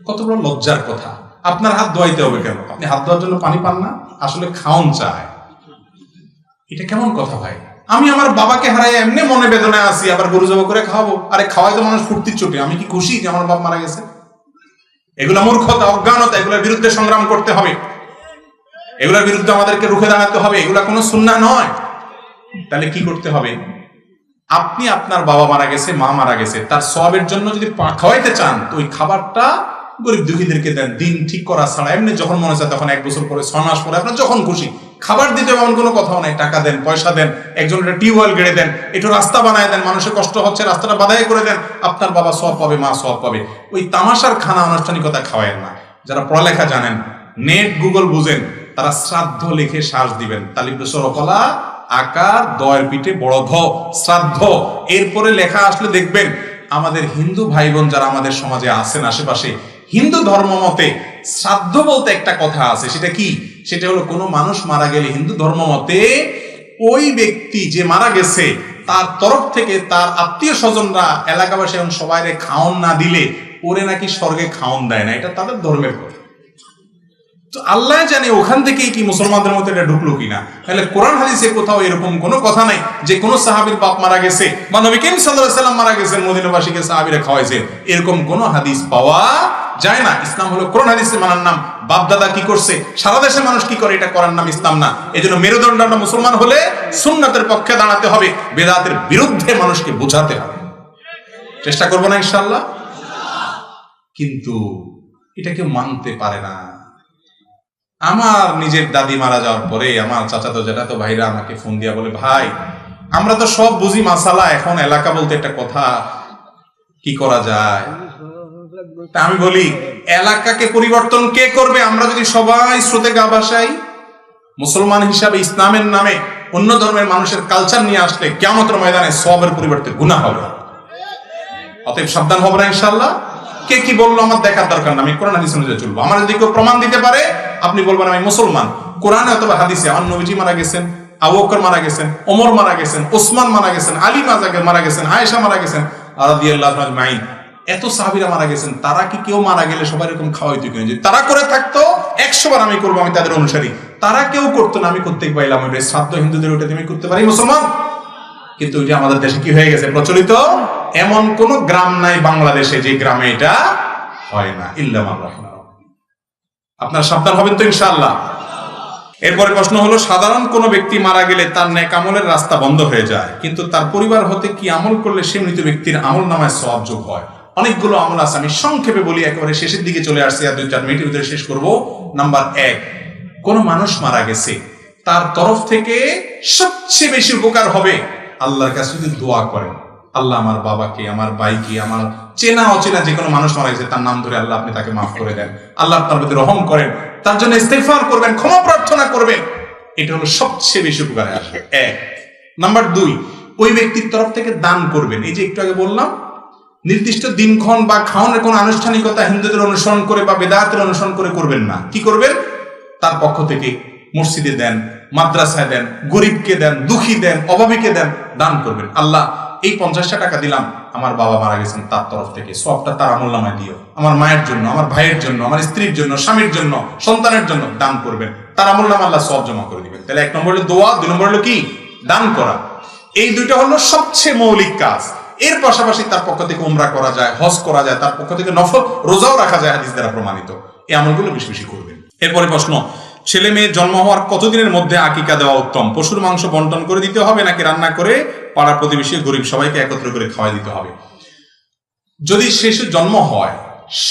কত বড় লজ্জার কথা। আপনার হাত ধোয়াইতে হবে কেন? আপনি হাত ধোয়ার জন্য পানি পান না? আসলে খাওন চায়। এটা কেমন কথা ভাই? আমি আমার বাবাকে হারাই এমনি মনে বেদনায় আছি, আবার গরু জবাই করে খাওয়াবো? আরে খাওয়াই তো মানুষ ফুর্তির চোটে। আমি কি খুশি যে আমার বাপ মারা গেছে? এগুলা মূর্খতা, অজ্ঞানতা। এগুলোর বিরুদ্ধে সংগ্রাম করতে হবে, এগুলোর বিরুদ্ধে আমাদেরকে রুখে দাঁড়াতে হবে। এগুলা কোনো সুন্নাহ নয়। তাহলে কি করতে হবে? আপনি আপনার বাবা মারা গেছে, মা মারা গেছে, তার সওয়াবের জন্য যদি খাওয়াইতে চান তো ওই খাবারটা গরিব দুঃখীদেরকে দেন। দিন ঠিক করা ছাড়া এমনি যখন মনে চায় তখন, 1 বছর পরে, 6 মাস পরে, আপনার যখন খুশি খাবার দিতে এমন কোনো কথাও নাই। টাকা দেন, পয়সা দেন, একজনের টিউবওয়েল গেড়ে দেন, একটু রাস্তা বানায় দেন, মানুষের কষ্ট হচ্ছে রাস্তাটা বাধাই করে দেন, আপনার বাবা সওয়াব পাবে, মা সওয়াব পাবে। ওই তামাশার খানা আনুষ্ঠানিকতা খাওয়ায়েন না। যারা পড়ালেখা জানেন, নেট গুগল বুঝেন, তারা শ্রাদ্ধ লিখে শ্বাস দিবেন। তালিবলা আকার দয়ের পিঠে বড় ধ শ্রাদ্ধ, এরপরে লেখা আসলে দেখবেন আমাদের হিন্দু ভাই বোন যারা আমাদের সমাজে আছেন আশেপাশে, হিন্দু ধর্ম মতে শ্রাদ্ধ বলতে একটা কথা আছে। সেটা কি? সেটা হলো কোনো মানুষ মারা গেলে হিন্দু ধর্ম মতে ওই ব্যক্তি যে মারা গেছে তার তরফ থেকে তার আত্মীয় স্বজনরা, এলাকাবাসী এবং সবাই খাওন না দিলে ওরে নাকি স্বর্গে খাওন দেয় না। এটা তাদের ধর্মের কথা। তো আল্লাহ জানে ওখান থেকেই কি মুসলমানদের মধ্যে এটা ঢুকলো কিনা। তাহলে কোরআন হাদিসে কোথাও এরকম কোনো কথা নাই যে কোন সাহাবীর বাপ মারা গেছে বা নবী করিম সাল্লাল্লাহু আলাইহি সাল্লাম মারা গেছেন, মদিনাবাসীকে সাহাবীরা খাওয়াইছে, এরকম কোনো হাদিস পাওয়া যায় না। ইসলাম হলো কোরআন হাদিসে মানার নাম। বাপ দাদা কি করছে, সারা দেশের মানুষ কি করে, এটা করার নাম ইসলাম না। এজন্য মেরুদণ্ড আমরা মুসলমান হলে সুন্নাতের পক্ষে দাঁড়াতে হবে, বেদাতের বিরুদ্ধে মানুষকে বোঝাতে হবে। চেষ্টা করবো না ইনশাআল্লাহ? কিন্তু এটা কেউ মানতে পারে না। আমার নিজের দাদি মারা যাওয়ার পরে আমার চাচাতো জ্যাঠাতো ভাইরা আমাকে ফোন দিয়া বলে, ভাই আমরা তো সব বুঝি মাসালা, এখন এলাকা বলতে একটা কথা, কি করা যায়? তা আমি বলি, এলাকাকে পরিবর্তন কে করবে? আমরা যদি সবাই স্রোতে গা ভাসাই। মুসলমান হিসাবে ইসলামের নামে অন্য ধর্মের মানুষের কালচার নিয়ে আসলে কিয়ামতের ময়দানে সওয়াবের পরিবর্তে গুনাহ হবে। অতএব সাবধান হব না ইনশাআল্লাহ। কে কি বললো আমার দেখার দরকার না, আমি কোরআন হাদিস অনুযায়ী চলবো। আমার যদি কেউ প্রমাণ দিতে পারে, আপনি বলবেন আমি মুসলমান, কোরআনে অথবা হাদিসে আমার নবীজি মারা গেছেন, আবু বকর মারা গেছেন, ওমর মারা গেছেন, ওসমান মারা গেছেন, আলী মারা গেছেন, আয়েশা মারা গেছেন, রাদিয়াল্লাহু আজমাইন, এত সাহাবীরা মারা গেছেন, তারা কি কেউ মারা গেলে সবাই এরকম খাওয়াইতো কিনা? যে তারা করে থাকতো 100 বার আমি করবো, আমি তাদের অনুসারী। তারা কেউ করতো না, আমি করতে পাইলাম। ওই শ্রাদ্ধ হিন্দুদের ওটা তুমি করতে পারি মুসলমান। কিন্তু ওইটা আমাদের দেশে কি হয়ে গেছে প্রচলিত। এমন কোন গ্রাম নাই বাংলাদেশে যে গ্রামে এটা হয় না, ইল্লা মান রাহিমা। আপনারা সাবধান হবেন তো ইনশাআল্লাহ। এরপরে প্রশ্ন হলো, সাধারণ কোন ব্যক্তি মারা গেলে তার নেক আমলের রাস্তা বন্ধ হয়ে যায়, কিন্তু তার পরিবার হতে কি আমল করলে সে মৃত ব্যক্তির আমল নামায় সওয়াব যোগ হয়? অনেকগুলো আমল আছে, আমি সংক্ষেপে বলি, একেবারে শেষের দিকে চলে আসছি, আর 2-4 মিনিটের ভিতরে শেষ করব। নাম্বার 1, কোন মানুষ মারা গেছে, তার তরফ থেকে সবচেয়ে বেশি উপকার হবে আল্লাহর কাছে যদি দোয়া করেন, আল্লাহ আমার বাবাকে, আমার ভাইকে, আমার চেনা অচেনা যে কোনো মানুষ মারা গেছে তার নাম ধরে আল্লাহ আপনি তাকে মাফ করে দেন, আল্লাহ তার প্রতি রহম করেন, তার জন্য ইস্তেগফার করবেন, ক্ষমা প্রার্থনা করবেন। এটা হলো সবচেয়ে বেশি উপকারে আসবে। 1 নাম্বার 2, ওই ব্যক্তির তরফ থেকে দান করবেন। এই যে একটু আগে বললাম, নির্দিষ্ট দিনক্ষণ বা খাওয়ানোর কোন আনুষ্ঠানিকতা হিন্দুদের অনুসরণ করে বা বেদাতের অনুসরণ করে করবেন না। কি করবেন? তার পক্ষ থেকে মসজিদে দেন, মাদ্রাসায় দেন, গরিবকে দেন, দুঃখী দেন, অভাবীকে দেন, দান করবেন। আল্লাহ এই 50টা টাকা দিলাম, আমার বাবা মারা গেছেন, তার তরফ থেকে সওয়াবটা তার আমলনামায় দিও, আমার মায়ের জন্য, আমার ভাইয়ের জন্য, আমার স্ত্রীর জন্য, স্বামীর জন্য, সন্তানের জন্য দান করবেন, তার আমলনামা আল্লাহ সওয়াব জমা করে দিবেন। তাহলে 1 নম্বর হলো দোয়া, 2 নম্বর হলো কি? দান করা। এই দুইটা হলো সবচেয়ে মৌলিক কাজ। এর পাশাপাশি তার পক্ষ থেকে উমরা করা যায়, হজ করা যায়, তার পক্ষ থেকে নফল রোজাও রাখা যায়, হাদিস দ্বারা প্রমাণিত। এই আমলগুলো বেশি বেশি করবেন। এরপরে প্রশ্ন, ছেলে মেয়ে জন্ম হওয়ার কতদিনের মধ্যে আকিকা দেওয়া উত্তম? পশুর মাংস বন্টন করে দিতে হবে নাকি রান্না করে পাড়া প্রতিবেশী গরিব সবাইকে একত্র করে খাওয়াই দিতে হবে? যদি শিশু জন্ম হয়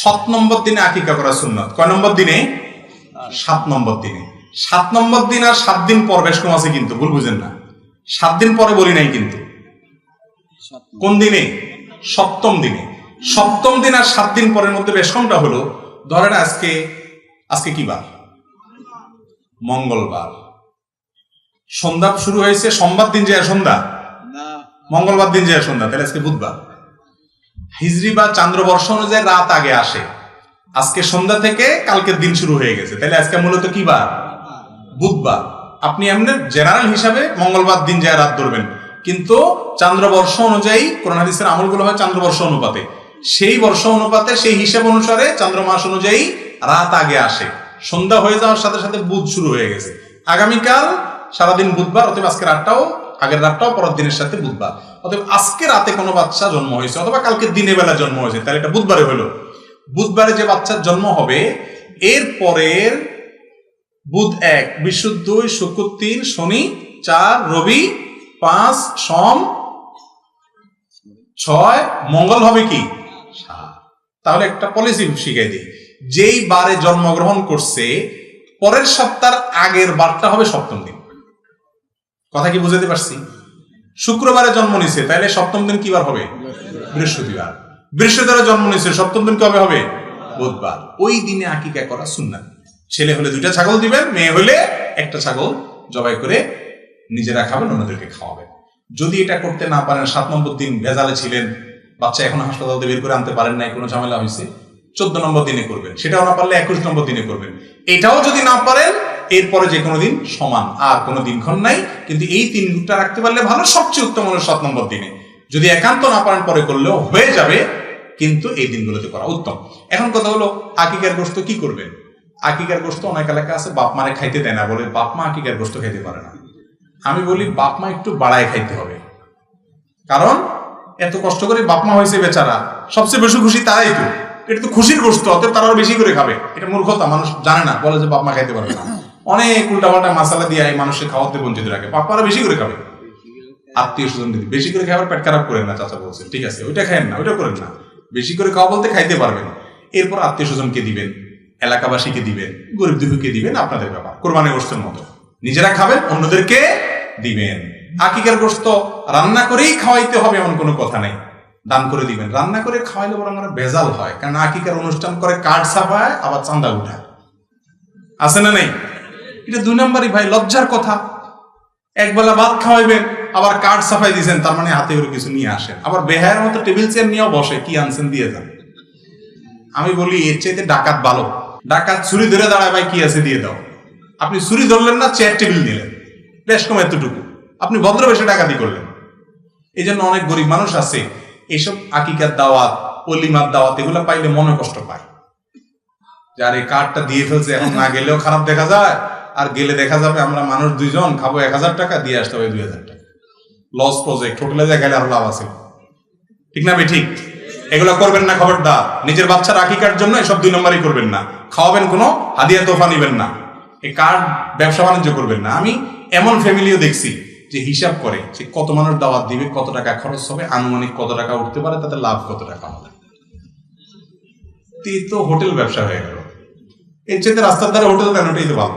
7 নম্বর দিনে আকিকা করা সুন্নাত। কয় নম্বর দিনে? 7 নম্বর দিনে। 7 নম্বর দিন আর 7 দিন পর বেশ কম আছে, কিন্তু ভুল বুঝেন না, 7 দিন পরে বলি নাই কিন্তু। কোন দিনে? 7ম দিনে। 7ম দিন আর 7 দিন পরের মধ্যে বেশ কমটা হলো, ধরেন আজকে কি বার? মঙ্গলবার। সন্ধ্যা শুরু হয়েছে সোমবার দিন যায় সন্ধ্যা, মঙ্গলবার দিন যায় সন্ধ্যা, তাহলে আজকে বুধবার। হিজরি বা চান্দ্রবর্ষ অনুযায়ী রাত আগে আসে, আজকে সন্ধ্যা থেকে কালকের দিন শুরু হয়ে গেছে, তাহলে আজকে মূলত কি বার? বুধবার। আপনি এমনি জেনারেল হিসাবে মঙ্গলবার দিন যায় রাত ধরবেন, কিন্তু চান্দ্রবর্ষ অনুযায়ী কোরআন হাদিসের আমলগুলো হয় চান্দ্রবর্ষ অনুপাতে। সেই বর্ষ অনুপাতে সেই হিসাব অনুসারে চন্দ্রমাস অনুযায়ী রাত আগে আসে, সন্ধ্যা হয়ে যাওয়ার সাথে সাথে বুধ শুরু হয়ে গেছে। আগামীকাল সারাদিন বুধবার, অতএব আজকে রাতটাও আগের রাতটাও পরের দিনের সাথে বুধবার, অতএব আজকে রাতে কোনো বাচ্চা জন্ম হয়েছে অথবা কালকে দিনের বেলা জন্ম হয়েছে, তাহলে এটা বুধবারে হলো। বুধবারে যে বাচ্চার জন্ম হবে এর পরের বুধ 1, বৃহস্পতি 2, শুক্র 3, শনি 4, রবি 5, সোম 6, মঙ্গল হবে কি 7। তাহলে একটা পলিসি শিখাই দিই, যেই বারে জন্মগ্রহণ করছে পরের সপ্তাহের আগের বারটা হবে সপ্তম দিন। কথা কি বুঝাতে পারছি? শুক্রবারে জন্ম নিছে তাহলে সপ্তম দিন কি বার হবে? বৃহস্পতিবার। বৃহস্পতিবারে জন্ম নিছে সপ্তম দিন কবে হবে? বুধবার। ওই দিনে আকিকা করা সুন্নাত। ছেলে হলে 2টা ছাগল দিবেন, মেয়ে হলে একটা ছাগল জবাই করে নিজেরা খাবেন, অন্যদেরকে খাওয়াবেন। যদি এটা করতে না পারেন, 7 নম্বর দিন ভেজালে ছিলেন, বাচ্চা এখন হাসপাতাল থেকে বের করে আনতে পারেন নাই, কোনো ঝামেলা হয়েছে, 14 নম্বর দিনে করবেন। সেটাও না পারলে 21 নম্বর দিনে করবেন। এটাও যদি না পারেন এরপরে যে কোনো দিন সমান, আর কোনো দিনক্ষণ নাই, কিন্তু এই 3টা রাখতে পারলে ভালো। সবচেয়ে উত্তম হলো 7 নম্বর দিনে। যদি একান্ত না পারেন পরে করলেও হয়ে যাবে, কিন্তু এই দিনগুলোতে করা উত্তম। এখন কথা হলো আকিকার গোশত কি করবেন? আকিকার গোশত অনেক এলাকা আছে বাপ মারে খাইতে দেয় না, বলে বাপ মা আকিকার গোশত খাইতে পারে না। আমি বলি বাপ মা একটু বাড়ায় খাইতে হবে, কারণ এত কষ্ট করে বাপ মা হয়েছে বেচারা, সবচেয়ে বেশি খুশি তারাই তো, এটা তো খুশির গোশত, অতএব তারা বেশি করে খাবে। এটা মূর্খতা, মানুষ জানে না, বলে যে বাপ মা খাইতে পারে না। অনেক উল্টাপাল্টা মশলা দিয়ে এই মানুষের খাওয়াতে বঞ্চিত রাখে। বাপ্পারা বেশি করে খাবে, আত্মীয় স্বজন দিদি বেশি করে খাবার পেট খারাপ করেন না। চাচা বলছে ঠিক আছে, ওইটা খায়েন না, ওইটা করেন না, বেশি করে খাওয়া বলতে খাইতে পারবেন। এরপর আত্মীয় স্বজনকে দিবেন, এলাকাবাসীকে দিবেন, গরিব দুঃখীকে দিবেন, আপনাদের ব্যাপার। কোরবানির গোশতের মতো নিজেরা খাবেন, অন্যদেরকে দিবেন। আকিকার গোশত রান্না করেই খাওয়াইতে হবে এমন কোনো কথা নেই, দান করে দিবেন। রান্না করে খাওয়াইলে বরং আমরা বেজাল হয়, কারণ আকিকার অনুষ্ঠান করে কার্ড ছাপায় আবার চাঁদা উঠায়, আছে না নেই? এটা 2 নম্বরই ভাই, লজ্জার কথা। একবেলা ভাত খাওয়াইবেন আবার কার্ড ছাপাই দিয়েছেন, তার মানে হাতে করে কিছু নিয়ে আসেন, আবার বেহায়ের মতো টেবিল চেয়ার নিয়েও বসে, কি আনছেন দিয়ে যান। আমি বলি এর চাইতে ডাকাত ভালো। ডাকাত ছুরি ধরে দাঁড়ায়, ভাই কি আছে দিয়ে দাও। আপনি ছুরি ধরলেন না, চেয়ার টেবিল নিলেন, বেশ কম এতটুকু, আপনি ভদ্রবেশে ডাকাতি করলেন। এই জন্য অনেক গরিব মানুষ আছে এইসব আকিকার দাওয়াত, অলিমার দাওয়াত এগুলো পাইলে মনে কষ্ট পায়, যার এই কার্ডটা দিয়ে ফেলছে, এখন না গেলেও খারাপ দেখা যায়, আর গেলে দেখা যাবে আমরা মানুষ 2 জন খাবো 1000 টাকা, দিয়ে আসতে হবে 2000 টাকা। লস প্রজেক্ট, হোটেলে যা গেলে আরো লাভ আছে, ঠিক না? ঠিক, এগুলো করবেন না, খবরদার। নিজের বাচ্চার আকিকার জন্য এসব 2 নম্বরই করবেন না। খাওয়াবেন, কোনো হাদিয়া তোফা নিবেন না, এই কার্ড ব্যবসা বাণিজ্য করবেন না। আমি এমন ফ্যামিলিও দেখছি যে হিসাব করে যে কত মানুষ দাওয়াত দিবে, কত টাকা খরচ হবে, আনুমানিক কত টাকা উঠতে পারে, তাতে লাভ কত টাকা হবে, তো হোটেল ব্যবসা হয়ে গেল। এর চেয়ে রাস্তার ধারে হোটেল কেন, ওটাই তো ভালো।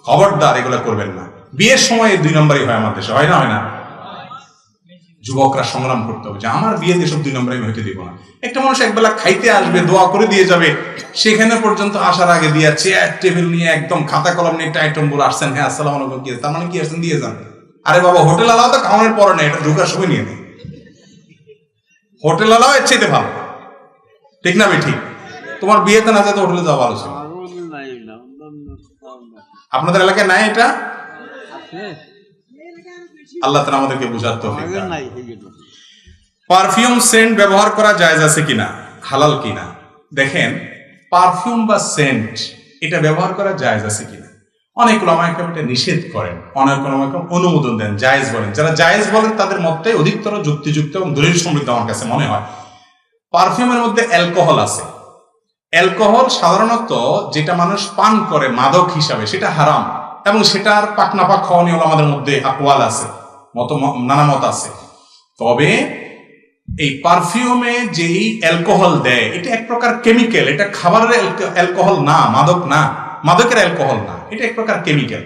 খবরদার এগুলো করবেন না। বিয়ের সময় 2 নম্বরই হয় আমার দেশে, হয় না? হয় না? যুবকরা সংগ্রাম করতে হবে যে আমার বিয়েতে সব 2 নম্বরই হইতে দিব না। একটা মানুষ একবেলা খাইতে আসবে, দোয়া করে দিয়ে যাবে, সেখানে পর্যন্ত আসার আগে দিয়ে চেয়ার টেবিল নিয়ে একদম খাতা কলম নিয়ে একটা আইটেম বলে আসছেন, হ্যাঁ আসসালামু আলাইকুম, কি তার মানে কি আসছেন দিয়ে যান। আরে বাবা, হোটেল আলাও তো খাওয়ানোর পরে নেই, এটা ঢুকার সময় নিয়ে নেই। হোটেল আলাও এর চাইতে ভালো, ঠিক না? ঠিক, তোমার বিয়েতে না যেতে হোটেলে যাওয়া ভালো ছিল। আপনাদের এলাকায় নাই এটা? আল্লাহ তাআলা আমাদেরকে বুঝার তৌফিক দান। পারফিউম সেন্ট ব্যবহার করা জায়েজ আছে কিনা, হালাল কিনা? দেখেন, পারফিউম বা সেন্ট এটা ব্যবহার করা জায়েজ আছে কিনা, অনেক উলামা কেরাম এটা নিষেধ করেন, অনেক উলামা কেরাম অনুমোদন দেন, জায়েজ বলেন। যারা জায়েজ বলেন তাদের মতটাই অধিকতর যুক্তিযুক্ত এবং দলিল সমৃদ্ধ আমার কাছে মনে হয়। পারফিউমের মধ্যে অ্যালকোহল আছে। অ্যালকোহল সাধারণত যেটা মানুষ পান করে মাদক হিসাবে, সেটা হারাম, এবং সেটার পাকনাপাক খাওয়া নিয়ে আমাদের মধ্যে আকওয়াল আছে, নানা মত আছে। তবে এই পারফিউমে যেই অ্যালকোহল দেয়, এটা এক প্রকার কেমিক্যাল, এটা খাবারের অ্যালকোহল না, মাদক না, মাদকের অ্যালকোহল না, এটা এক প্রকার কেমিক্যাল।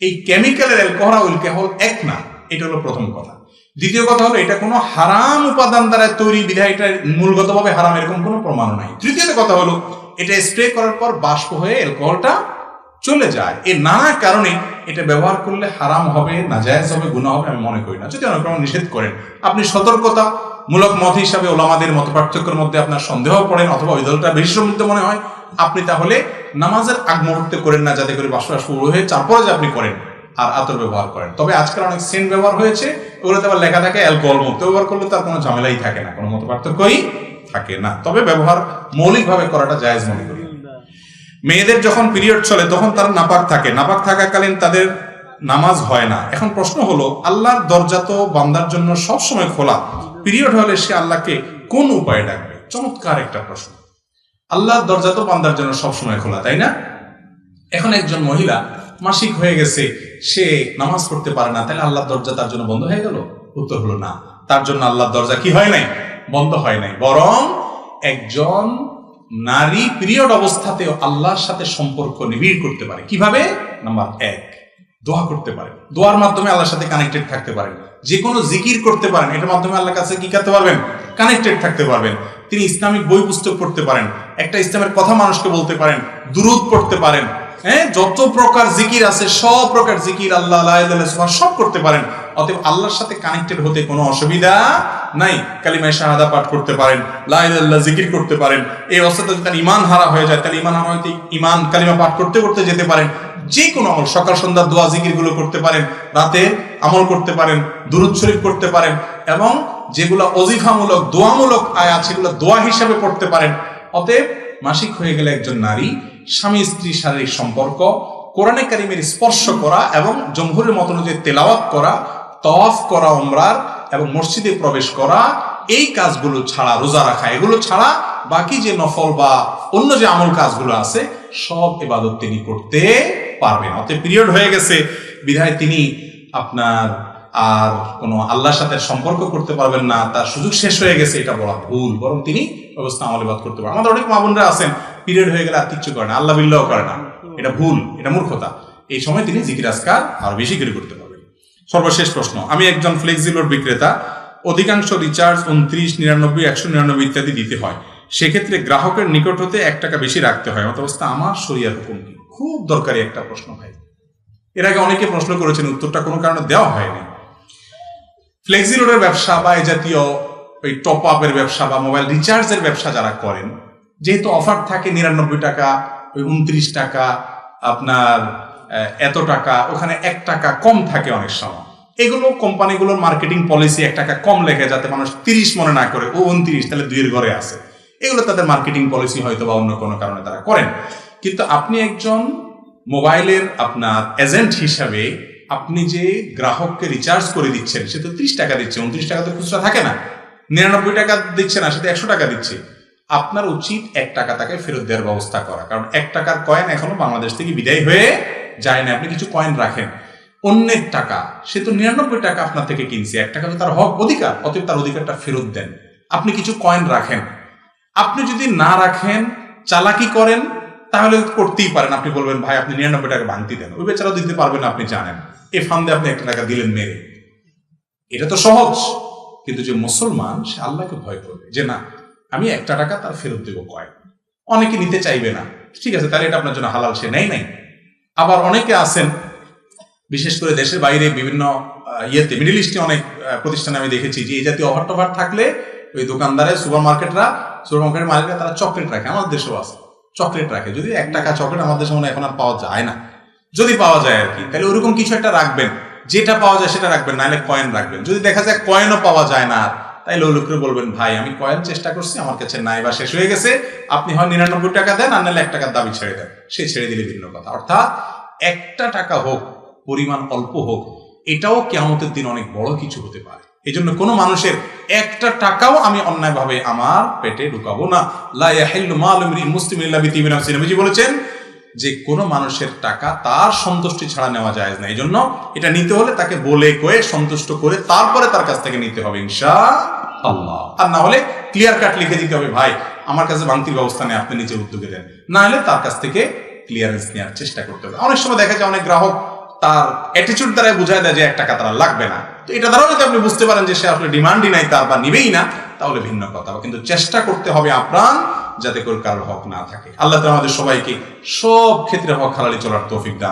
এই কেমিক্যালের অ্যালকোহল আর অ্যালকোহল এক না, এটা হলো প্রথম কথা। দ্বিতীয় কথা হলো এটা কোনো হারাম উপাদান দ্বারা তৈরি, বিধায় এটা মূলগতভাবে হারাম এরকম কোনো প্রমাণ নাই। তৃতীয় কথা হলো এটা স্প্রে করার পর বাষ্প হয়ে অ্যালকোহলটা চলে যায়। এই নানা কারণে এটা ব্যবহার করলে হারাম হবে, নাজায়েজ হবে, গুনাহ হবে আমি মনে করি না, যদি অনেক নিষেধ করেন। আপনি সতর্কতা মূলক মত হিসাবে ওলামাদের মত পার্থক্যের মধ্যে আপনার সন্দেহ পড়েন, অথবা ওই দলটা বেশি সমৃদ্ধ মনে হয়, আপনি তাহলে নামাজের আগ মুহূর্তে করেন না, যাতে করে বাষ্প শুরু হয়ে তারপরে যে আপনি করেন, আর আতর ব্যবহার করেন। তবে আজকাল অনেক সেন্ট ব্যবহার হয়েছে, ওগুলোতে আবার লেখা থাকে অ্যালকোহল মুক্ত, ব্যবহার করলে তার কোনো ঝামেলাই থাকে না, কোনো মত পার্থক্যই থাকে না, তবে ব্যবহার মৌলিকভাবে করাটা জায়েজ মনে করি। মেয়েদের যখন পিরিয়ড চলে তখন তারা নাপাক থাকে, নাপাক থাকাকালীন তাদের নামাজ হয় না। এখন প্রশ্ন হলো, আল্লাহর দরজা তো বান্দার জন্য সব সময় খোলা, পিরিয়ড হলে সে আল্লাহকে কোন উপায়ে ডাকবে? চমৎকার একটা প্রশ্ন। আল্লাহর দরজা তো বান্দার জন্য সব সময় খোলা, তাই না? এখন একজন মহিলা মাসিক হয়ে গেছে, সে নামাজ পড়তে পারে না, তাহলে আল্লাহর দরজা তার জন্য বন্ধ হয়ে গেল? উত্তর হলো না, তার জন্য আল্লাহর দরজা কি হয় নাই? বন্ধ হয় নাই। বরং একজন নারী পিরিয়ড অবস্থাতেও আল্লাহর সাথে সম্পর্ক নিবিড় করতে পারে। কিভাবে? নাম্বার 1, দোয়া করতে পারে, দোয়ার মাধ্যমে আল্লাহর সাথে কানেক্টেড থাকতে পারেন। যে কোনো জিকির করতে পারেন, এটার মাধ্যমে আল্লাহর কাছে কি করতে পারবেন? কানেক্টেড থাকতে পারবেন। তিনি ইসলামিক বই পুস্তক পড়তে পারেন, একটা ইসলামের কথা মানুষকে বলতে পারেন, দুরূদ পড়তে পারেন, হ্যাঁ, যত প্রকার জিকির আছে সব প্রকার জিকির, আল্লাহ লা ইলাহা ইল্লাল্লাহ সব করতে পারেন। অতএব আল্লাহর সাথে কানেক্টেড হতে কোনো অসুবিধা নাই। কালিমায়ে শাহাদা পাঠ করতে পারেন, লা ইলাহা ইল্লাল্লাহ জিকির করতে পারেন। এই অবস্থাতে যদি তার ঈমান হারা হয়ে যায়, তাহলে ঈমান হারা হইতে ঈমান কালিমা পাঠ করতে করতে যেতে পারেন। যে কোনো আমল, সকাল সন্ধ্যা দোয়া জিকির গুলো করতে পারেন, রাতে আমল করতে পারেন, দুরূদ শরীফ করতে পারেন, এবং যেগুলো ওজিফামূলক দোয়ামূলক আয়াত সেগুলো দোয়া হিসাবে পড়তে পারেন। অতএব মাসিক হয়ে গেলে একজন নারী স্বামী স্ত্রী শারীরিক সম্পর্ক, কোরআনে কারিমের স্পর্শ করা এবং জমহুরের মত অনুযায়ী তেলাওয়াত করা, তওয়াফ করা উমরার, এবং মসজিদে প্রবেশ করা, এই কাজগুলো ছাড়া, রোজা রাখা, এগুলো ছাড়া বাকি যে নফল বা অন্য যে আমল কাজগুলো আছে সব ইবাদত তিনি করতে পারবেন। অতএব পিরিয়ড হয়ে গেছে বিধায় তিনি আপনার আর কোনো আল্লাহর সাথে সম্পর্ক করতে পারবেন না, তার সুযোগ শেষ হয়ে গেছে, এটা বলা ভুল। বরং তিনি অবস্থা আমল ইবাদত করতে পারেন। আমাদের অনেক মা বোনরা আছেন পিরিয়ড হয়ে গেলে আর কিচ্ছু করে না, আল্লাহ বিল্লাহ করে না, এটা ভুল, এটা মূর্খতা। এই সময় তিনি জিকির আজকার আর বেশি করে করতে পারবেন। সর্বশেষ প্রশ্ন, আমি একজন ফ্লেক্সিলোড বিক্রেতা, অধিকাংশ রিচার্জ 29, 99, 199 ইত্যাদি দিতে হয়, সেক্ষেত্রে গ্রাহকের নিকট হতে 1 টাকা বেশি রাখতে হয়, মত অবস্থা আমার শরিয়ার হুকুম কি? খুব দরকারি একটা প্রশ্ন ভাই। এর আগে অনেকে প্রশ্ন করেছেন, উত্তরটা কোনো কারণে দেওয়া হয়নি। ফ্লেক্সিলোডের ব্যবসা বা এই জাতীয় ওই টপ আপের ব্যবসা বা মোবাইল রিচার্জের ব্যবসা যারা করেন, যেহেতু অফার থাকে 99 টাকা, ওই 29 টাকা, আপনার এত টাকা, ওখানে 1 টাকা কম থাকে অনেক সময়। এগুলো কোম্পানিগুলোর মার্কেটিং পলিসি, 1 টাকা কম লেখে যাতে মানুষ 30 মনে না করে, ও 29 তাহলে 2 এর ঘরে আছে। এগুলো তাদের মার্কেটিং পলিসি, হয়তো বা অন্য কোনো কারণে তারা করেন। কিন্তু আপনি একজন মোবাইলের আপনার এজেন্ট হিসাবে আপনি যে গ্রাহককে রিচার্জ করে দিচ্ছেন, সে তো 30 টাকা দিচ্ছে, 29 টাকা তো খুচরা থাকে না, 99 টাকা দিচ্ছে না, সেটা 100 টাকা দিচ্ছে। আপনার উচিত 1 টাকা তাকে ফেরত দেওয়ার ব্যবস্থা করা, কারণ 1 টাকার কয়েন এখনো বাংলাদেশ থেকে বিদায় হয়ে যায় না। আপনি কিছু কয়েন রাখেন, অন্যের টাকা, সে তো 99 টাকা আপনার থেকে কিনছে, 1 টাকা তো তার হক, অধিকার, অতএব তার অধিকারটা ফেরত দেন। আপনি কিছু কয়েন রাখেন। আপনি যদি না রাখেন, চালাকি করেন, তাহলে করতেই পারেন, আপনি বলবেন ভাই আপনি 99 টাকা ভাঙতি দেন, ওই বেচারাও দিতে পারবেন না, আপনি জানেন, এ ফান্দে আপনি 1 টাকা দিলেন মেরে। এটা তো সহজ। কিন্তু যে মুসলমান, সে আল্লাহকে ভয় করবে যে না, আমি 1 টাকা তার ফেরত দেবো কয়েন। অনেকে নিতে চাইবে না, ঠিক আছে, তাহলে এটা আপনার জন্য হালাল, সে নেই নাই। আবার অনেকে আছেন, বিশেষ করে দেশের বাইরে বিভিন্ন ইয়েতে, মিডল ইস্টে অনেক প্রতিষ্ঠানে আমি দেখেছি যে এই জাতীয় অফার টফার থাকলে ওই দোকানদারে, সুপার মার্কেটের মালিকরা তারা চকলেট রাখে। আমার দেশেও আছে, চকলেট রাখে। যদি 1 টাকা চকলেট আমাদের দেশে মনে এখন আর পাওয়া যায় না, যদি পাওয়া যায় আর কি, তাহলে ওরকম কিছু একটা রাখবেন, যেটা পাওয়া যায় সেটা রাখবেন, নাহলে কয়েন রাখবেন। যদি দেখা যায় কয়েনও পাওয়া যায় না, তাইলে ওই লোককে বলবেন ভাই আমি কয়েন চেষ্টা করছি, আমার কাছে নাই বা শেষ হয়ে গেছে, আপনি হয় 99 টাকা দেন, আর নাহলে 1 টাকার দাবি ছেড়ে দেন। সে ছেড়ে দিলে ভিন্ন কথা। অর্থাৎ 1 টাকা হোক, পরিমাণ অল্প হোক, এটাও কিয়ামতের দিন অনেক বড় কিছু হতে পারে। এই জন্য কোনো মানুষের 1 টাকাও আমি অন্যায়ভাবে আমার পেটে ঢুকাবো না। লা ইয়াহিল্লু মালু ইমরিইন মুসলিমিন ইল্লা বিতিবি নাফসি, নবীজি বলেছেন যে কোনো মানুষের টাকা তার সন্তুষ্টি ছাড়া নেওয়া যায় না। এই জন্য এটা নিতে হলে তাকে বলে কয়ে সন্তুষ্ট করে তারপরে তার কাছ থেকে নিতে হবে ইনশাআল্লাহ। আর না হলে ক্লিয়ার কাট লিখে দিতে হবে ভাই আমার কাছে ভাঙতির ব্যবস্থা নেই, আপনি নিজে উদ্যোগে দেন। না হলে তার কাছ থেকে ক্লিয়ারেন্স নেওয়ার চেষ্টা করতে হবে। অনেক সময় দেখা যায় অনেক গ্রাহক তার অ্যাটিটিউড দ্বারা বোঝায় দেয় যে 1 টাকা তারা লাগবে না। তো এটা দ্বারাও যদি আপনি বুঝতে পারেন যে সে আসলে ডিমান্ডই নাই তার, বা নিবেই না, তাহলে ভিন্ন কথা। কিন্তু চেষ্টা করতে হবে আপ্রাণ, যাতে করে কারোর হক না থাকে। আল্লাহ তাআলা আমাদের সবাইকে সব ক্ষেত্রে হক হালালি চলার তৌফিক দান।